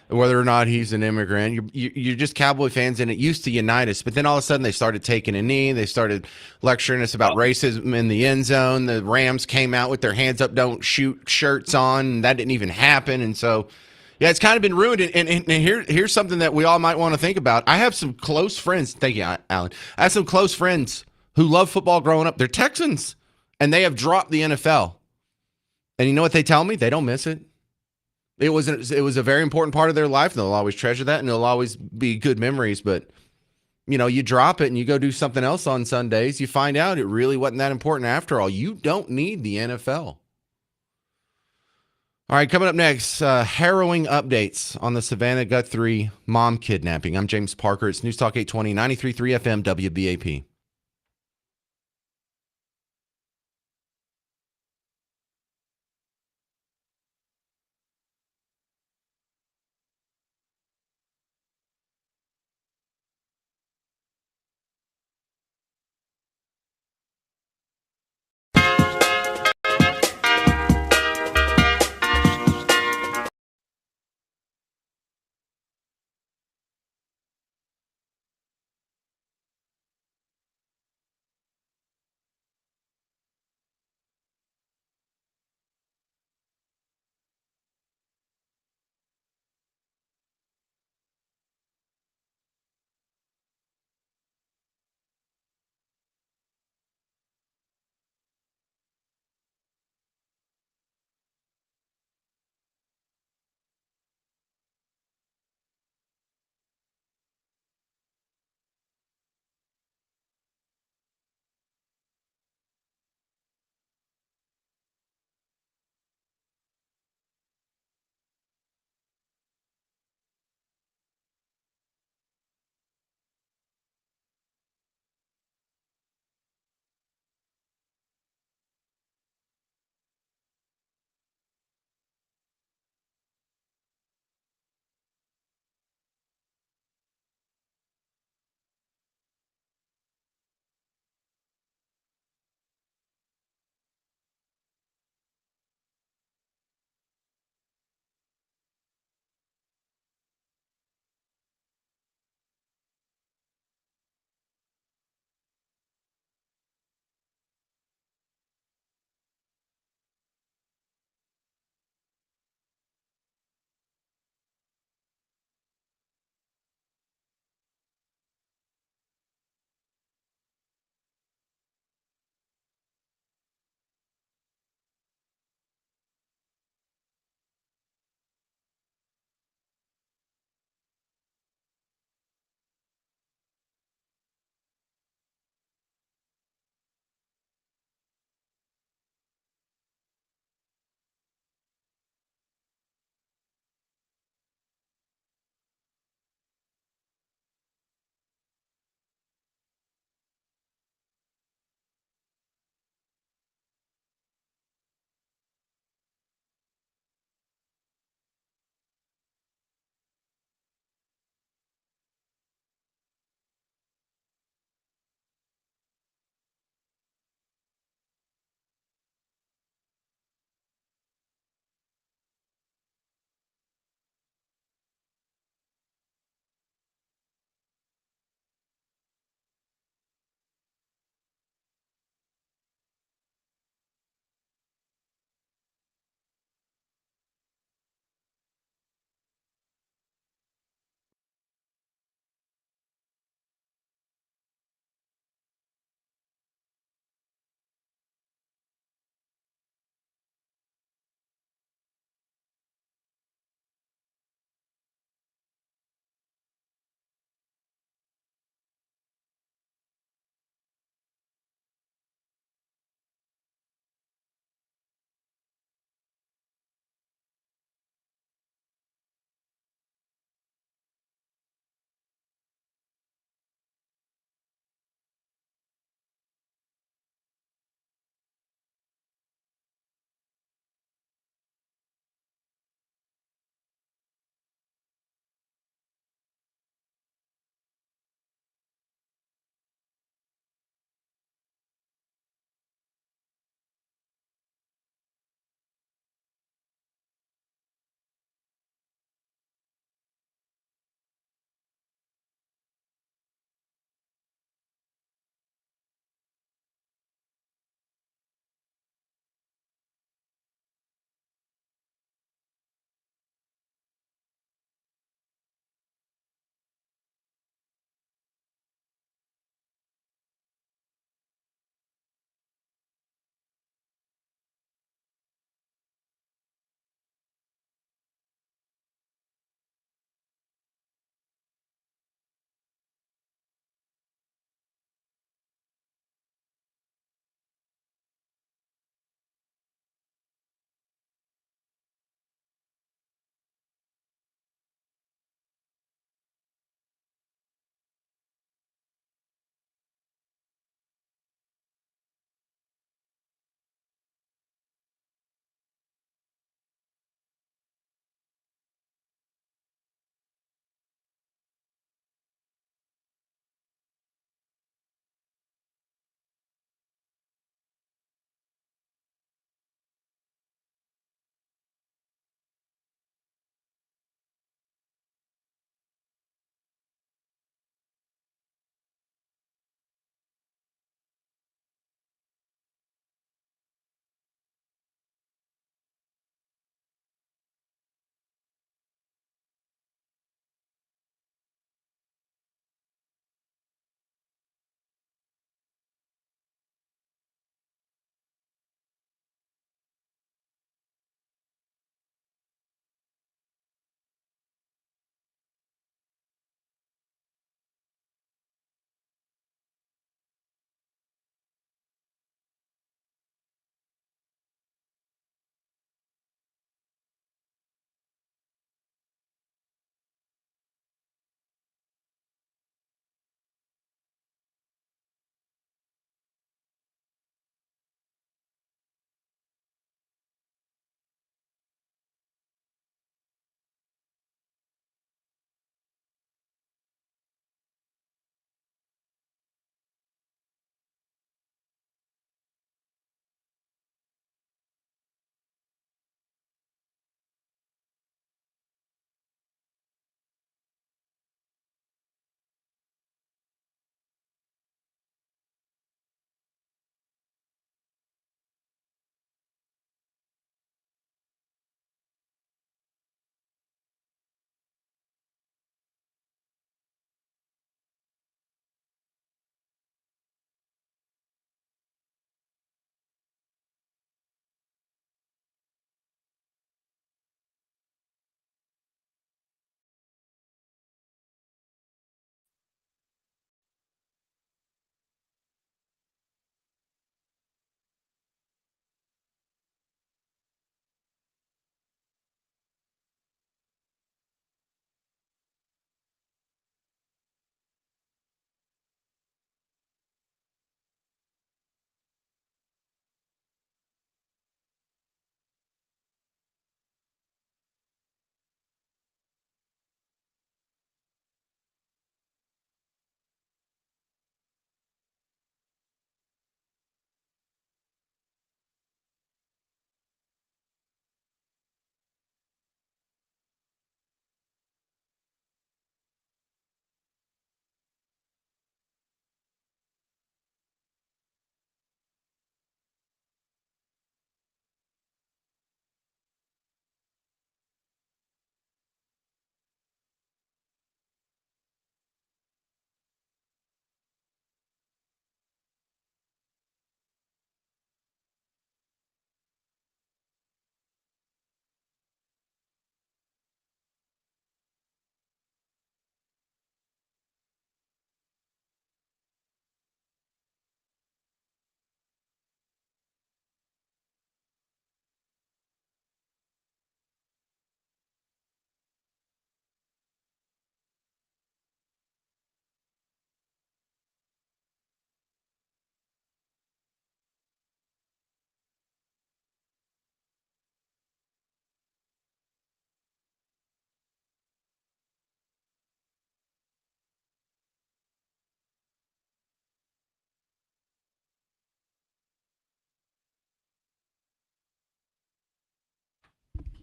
Speaker 1: whether or not he's an immigrant. You're just Cowboy fans, and it used to unite us. But then all of a sudden they started taking a knee. They started lecturing us about racism in the end zone. The Rams came out with their hands up, don't shoot shirts on, and that didn't even happen. And so, yeah, it's kind of been ruined. And here's something that we all might want to think about. I have some close friends. Thank you, Alan. I have some close friends who love football growing up. They're Texans, and they have dropped the NFL. And you know what they tell me? They don't miss it. It was a very important part of their life, and they'll always treasure that, and it'll always be good memories. But, you drop it and you go do something else on Sundays, you find out it really wasn't that important after all. You don't need the NFL. All right, coming up next, harrowing updates on the Savannah Guthrie mom kidnapping. I'm James Parker. It's News Talk 820, 93.3 FM, WBAP.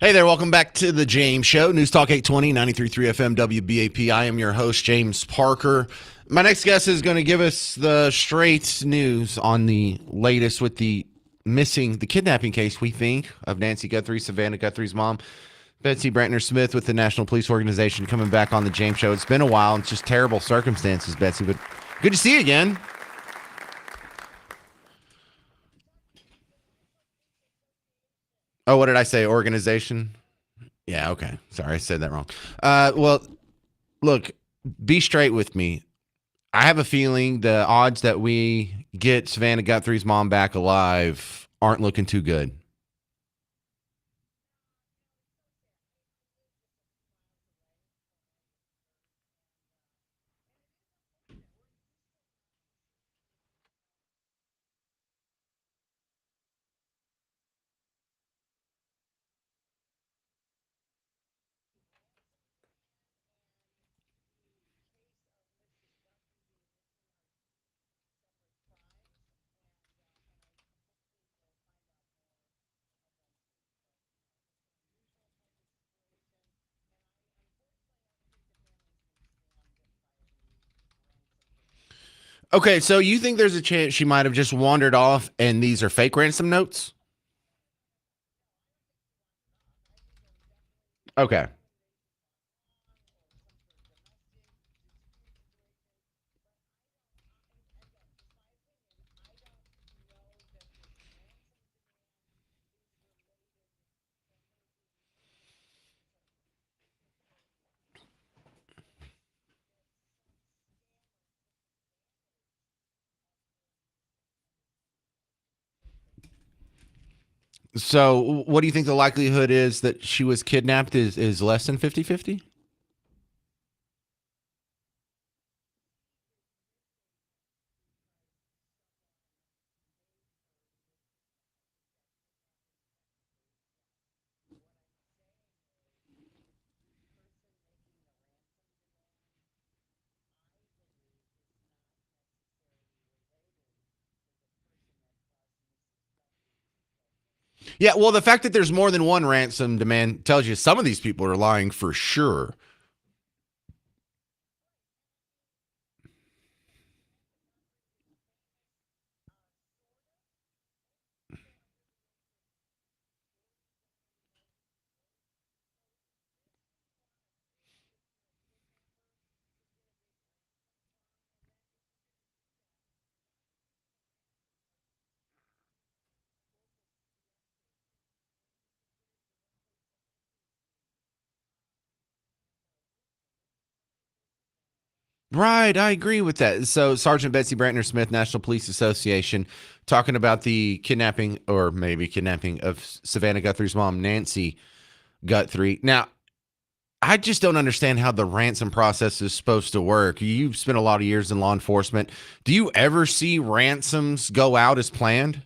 Speaker 1: Hey there, welcome back to the James Show. News Talk 820, 93.3 FM WBAP. I am your host, James Parker. My next guest is going to give us the straight news on the latest with the kidnapping case, we think, of Nancy Guthrie, Savannah Guthrie's mom. Betsy Brantner Smith with the National Police Organization coming back on the James Show. It's been a while. It's just terrible circumstances, Betsy, but good to see you again. Oh, what did I say? Organization? Yeah, okay. Sorry, I said that wrong. Well, look, be straight with me. I have a feeling the odds that we get Savannah Guthrie's mom back alive aren't looking too good. Okay, so you think there's a chance she might have just wandered off and these are fake ransom notes? Okay. So what do you think the likelihood is that she was kidnapped is less than 50-50? Yeah, well, the fact that there's more than one ransom demand tells you some of these people are lying for sure. Right, I agree with that. So, Sergeant Betsy Brantner Smith, National Police Association, talking about the kidnapping or maybe kidnapping of Savannah Guthrie's mom, Nancy Guthrie. Now, I just don't understand how the ransom process is supposed to work. You've spent a lot of years in law enforcement. Do you ever see ransoms go out as planned?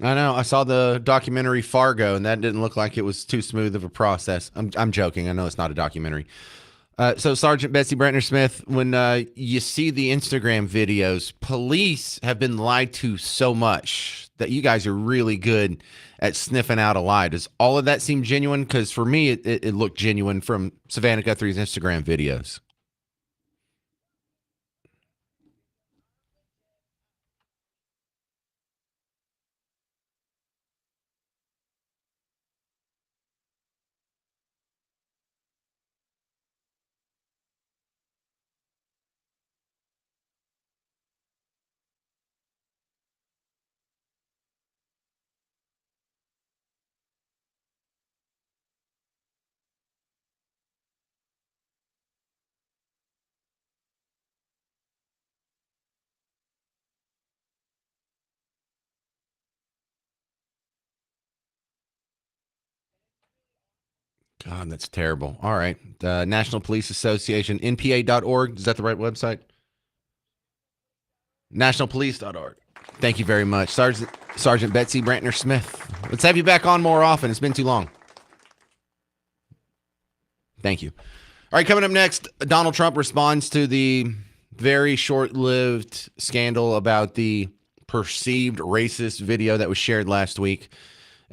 Speaker 1: I know. I saw the documentary Fargo, and that didn't look like it was too smooth of a process. I'm joking. I know it's not a documentary. So, Sergeant Betsy Brantner Smith, when you see the Instagram videos, police have been lied to so much that you guys are really good at sniffing out a lie. Does all of that seem genuine? Because for me, it looked genuine from Savannah Guthrie's Instagram videos. God, that's terrible. All right. The National Police Association, npa.org. Is that the right website? Nationalpolice.org. Thank you very much. Sergeant Betsy Brantner Smith. Let's have you back on more often. It's been too long. Thank you. All right, coming up next, Donald Trump responds to the very short-lived scandal about the perceived racist video that was shared last week.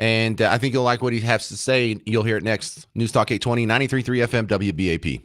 Speaker 1: And I think you'll like what he has to say. You'll hear it next. News Talk 820, 93.3 FM, WBAP.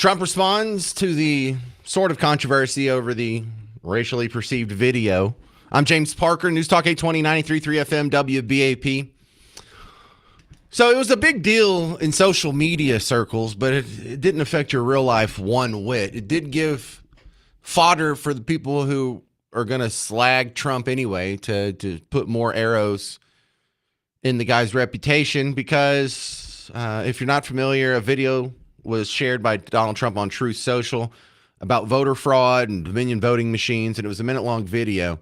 Speaker 1: Trump responds to the sort of controversy over the racially perceived video. I'm James Parker, News Talk 820, 93.3 FM, WBAP. So it was a big deal in social media circles, but it didn't affect your real life one whit. It did give fodder for the people who are going to slag Trump anyway to put more arrows in the guy's reputation because if you're not familiar, a video was shared by Donald Trump on Truth Social about voter fraud and Dominion voting machines, and it was a minute-long video.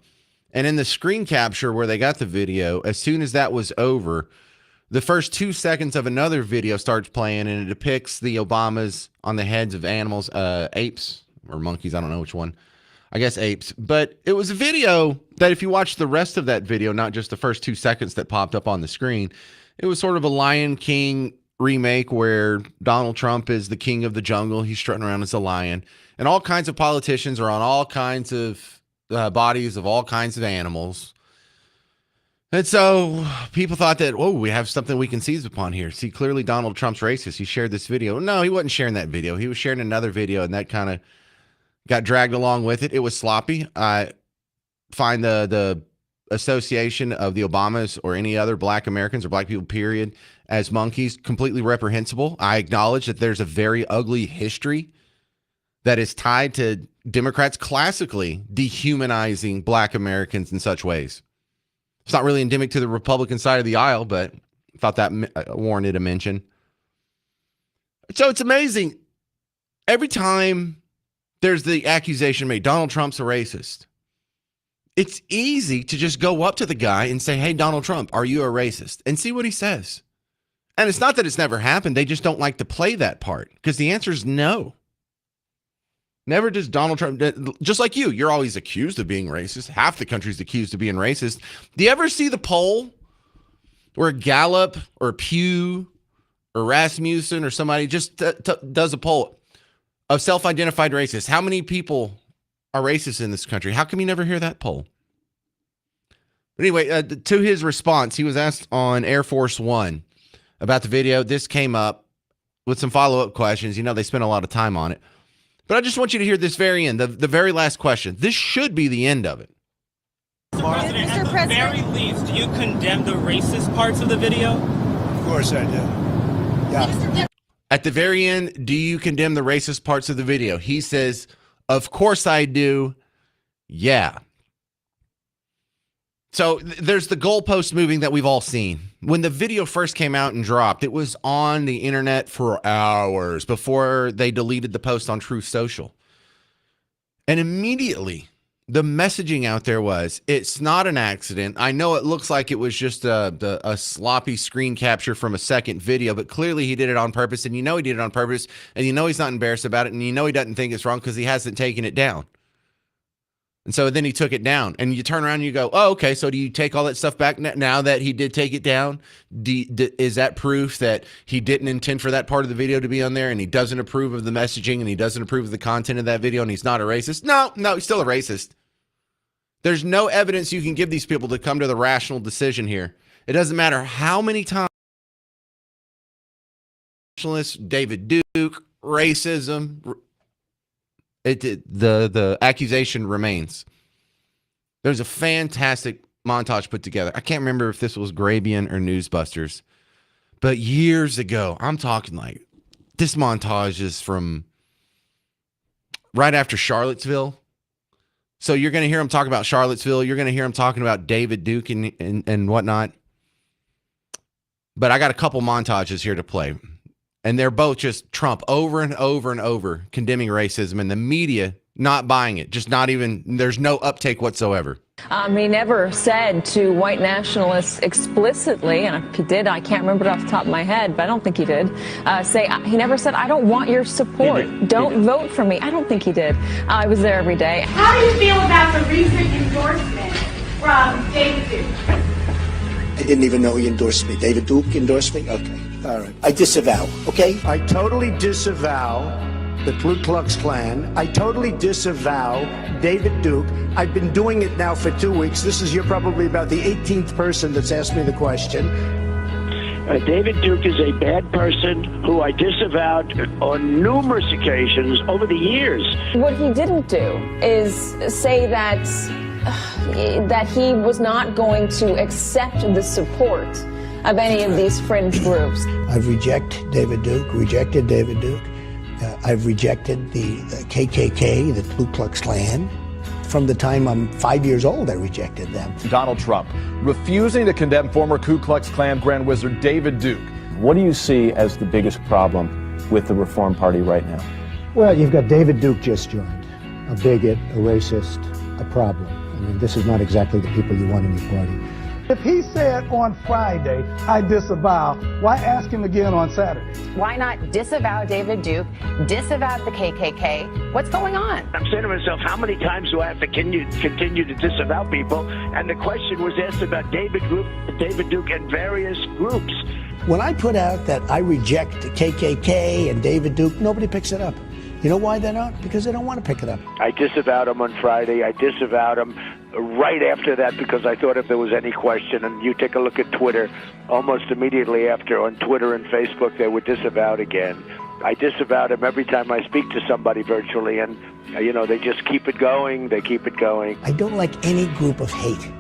Speaker 1: And in the screen capture where they got the video, as soon as that was over, the first 2 seconds of another video starts playing, and it depicts the Obamas on the heads of animals, apes or monkeys, I don't know which one. I guess apes. But it was a video that if you watch the rest of that video, not just the first 2 seconds that popped up on the screen, it was sort of a Lion King remake where Donald Trump is the king of the jungle. He's strutting around as a lion. And all kinds of politicians are on all kinds of bodies of all kinds of animals. And so people thought that, whoa, we have something we can seize upon here. See, clearly Donald Trump's racist. He shared this video. No, he wasn't sharing that video. He was sharing another video, and that kind of got dragged along with it. It was sloppy. I find the association of the Obamas or any other black Americans or black people, period, as monkeys completely reprehensible. I acknowledge that there's a very ugly history that is tied to Democrats classically dehumanizing black Americans in such ways. It's not really endemic to the Republican side of the aisle, but I thought that warranted a mention. So it's amazing. Every time there's the accusation made, Donald Trump's a racist, it's easy to just go up to the guy and say, hey, Donald Trump, are you a racist? And see what he says. And it's not that it's never happened. They just don't like to play that part because the answer is no. Never does Donald Trump, just like you're always accused of being racist. Half the country's accused of being racist. Do you ever see the poll where Gallup or Pew or Rasmussen or somebody just does a poll of self-identified racists? How many people are racist in this country? How come you never hear that poll? But anyway, to his response, he was asked on Air Force One about the video. This came up with some follow-up questions. You know, they spent a lot of time on it. But I just want you to hear this very end, the very last question. This should be the end of it.
Speaker 14: President, at the very least, do you condemn the racist parts of the video?
Speaker 12: Of course I do. Yeah.
Speaker 1: At the very end, do you condemn the racist parts of the video? He says, of course I do. Yeah. So there's the goalpost moving that we've all seen. When the video first came out and dropped, it was on the internet for hours before they deleted the post on Truth Social. And immediately the messaging out there was, it's not an accident. I know it looks like it was just a sloppy screen capture from a second video, but clearly he did it on purpose, and you know he did it on purpose, and you know he's not embarrassed about it, and you know he doesn't think it's wrong because he hasn't taken it down. And so then he took it down, and you turn around and you go, oh, okay, so do you take all that stuff back now that he did take it down? Is that proof that he didn't intend for that part of the video to be on there, and he doesn't approve of the messaging, and he doesn't approve of the content of that video, and he's not a racist? No, he's still a racist. There's no evidence you can give these people to come to the rational decision here. It doesn't matter how many times David Duke, racism, the accusation remains. There's a fantastic montage put together. I can't remember if this was Grabian or Newsbusters, but years ago, I'm talking like this montage is from right after Charlottesville. So you're going to hear him talk about Charlottesville. You're going to hear him talking about David Duke and whatnot. But I got a couple montages here to play. And they're both just Trump over and over and over condemning racism, and the media not buying it. Just not even, there's no uptake whatsoever.
Speaker 15: He never said to white nationalists explicitly, and if he did, I can't remember it off the top of my head, but I don't think he did, he never said, I don't want your support. Don't vote for me. I don't think he did. I was there every day.
Speaker 10: How do you feel about the recent endorsement from David Duke?
Speaker 12: I didn't even know he endorsed me. David Duke endorsed me? Okay. All right. I disavow, okay? I totally disavow the Ku Klux Klan. I totally disavow David Duke. I've been doing it now for 2 weeks. You're probably about the 18th person that's asked me the question.
Speaker 16: David Duke is a bad person who I disavowed on numerous occasions over the years.
Speaker 15: What he didn't do is say that he was not going to accept the support of any of these fringe groups.
Speaker 12: I've rejected David Duke. I've rejected the KKK, the Ku Klux Klan. From the time I'm 5 years old, I rejected them.
Speaker 17: Donald Trump refusing to condemn former Ku Klux Klan Grand Wizard David Duke. What do you see as the biggest problem with the Reform Party right now?
Speaker 18: Well, you've got David Duke just joined, a bigot, a racist, a problem. I mean, this is not exactly the people you want in your party.
Speaker 19: If he said on Friday, I disavow, why ask him again on Saturday?
Speaker 20: Why not disavow David Duke, disavow the KKK? What's going on?
Speaker 16: I'm saying to myself, how many times do I have to continue to disavow people? And the question was asked about David Duke and various groups.
Speaker 12: When I put out that I reject the KKK and David Duke, nobody picks it up. You know why they don't? Because they don't want to pick it up.
Speaker 16: I disavowed him on Friday. I disavowed him right after that because I thought if there was any question, and you take a look at Twitter, almost immediately after on Twitter and Facebook, they were disavowed again. I disavowed him every time I speak to somebody virtually, and, they just keep it going. They keep it going.
Speaker 12: I don't like any group of hate.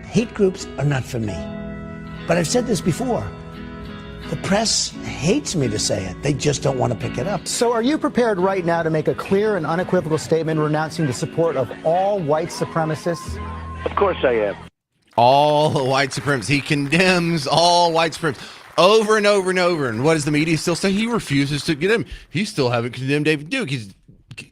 Speaker 12: Hate groups are not for me. But I've said this before. The press hates me to say it. They just don't want to pick it up.
Speaker 21: So are you prepared right now to make a clear and unequivocal statement renouncing the support of all white supremacists?
Speaker 16: Of course I am.
Speaker 1: All white supremacists. He condemns all white supremacists over and over and over. And what does the media still say? He refuses to condemn. He still haven't condemned David Duke.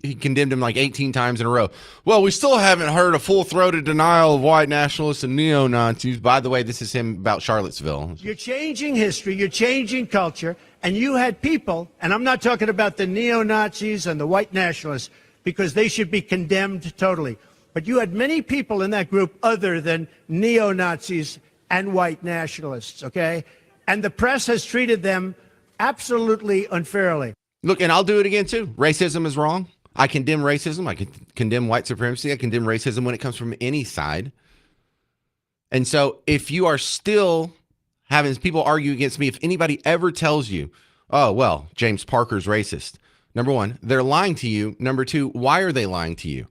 Speaker 1: He condemned him like 18 times in a row. Well, we still haven't heard a full-throated denial of white nationalists and neo-Nazis. By the way, this is him about Charlottesville.
Speaker 22: You're changing history, you're changing culture, and you had people, and I'm not talking about the neo-Nazis and the white nationalists, because they should be condemned totally. But you had many people in that group other than neo-Nazis and white nationalists, okay? And the press has treated them absolutely unfairly.
Speaker 1: Look, and I'll do it again, too. Racism is wrong. I condemn racism. I condemn white supremacy. I condemn racism when it comes from any side. And so if you are still having people argue against me, if anybody ever tells you, oh, well, James Parker's racist, number one, they're lying to you. Number two, why are they lying to you?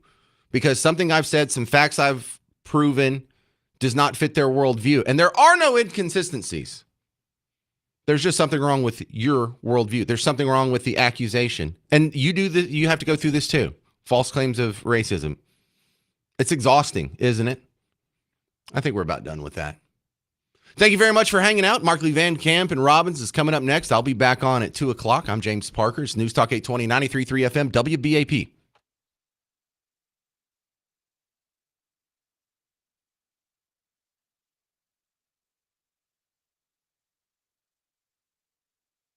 Speaker 1: Because something I've said, some facts I've proven does not fit their worldview. And there are no inconsistencies. There's just something wrong with your worldview. There's something wrong with the accusation. And you have to go through this too. False claims of racism. It's exhausting, isn't it? I think we're about done with that. Thank you very much for hanging out. Markley, Van Camp, and Robbins is coming up next. I'll be back on at 2 o'clock. I'm James Parker. It's News Talk 820, 93.3 FM, WBAP.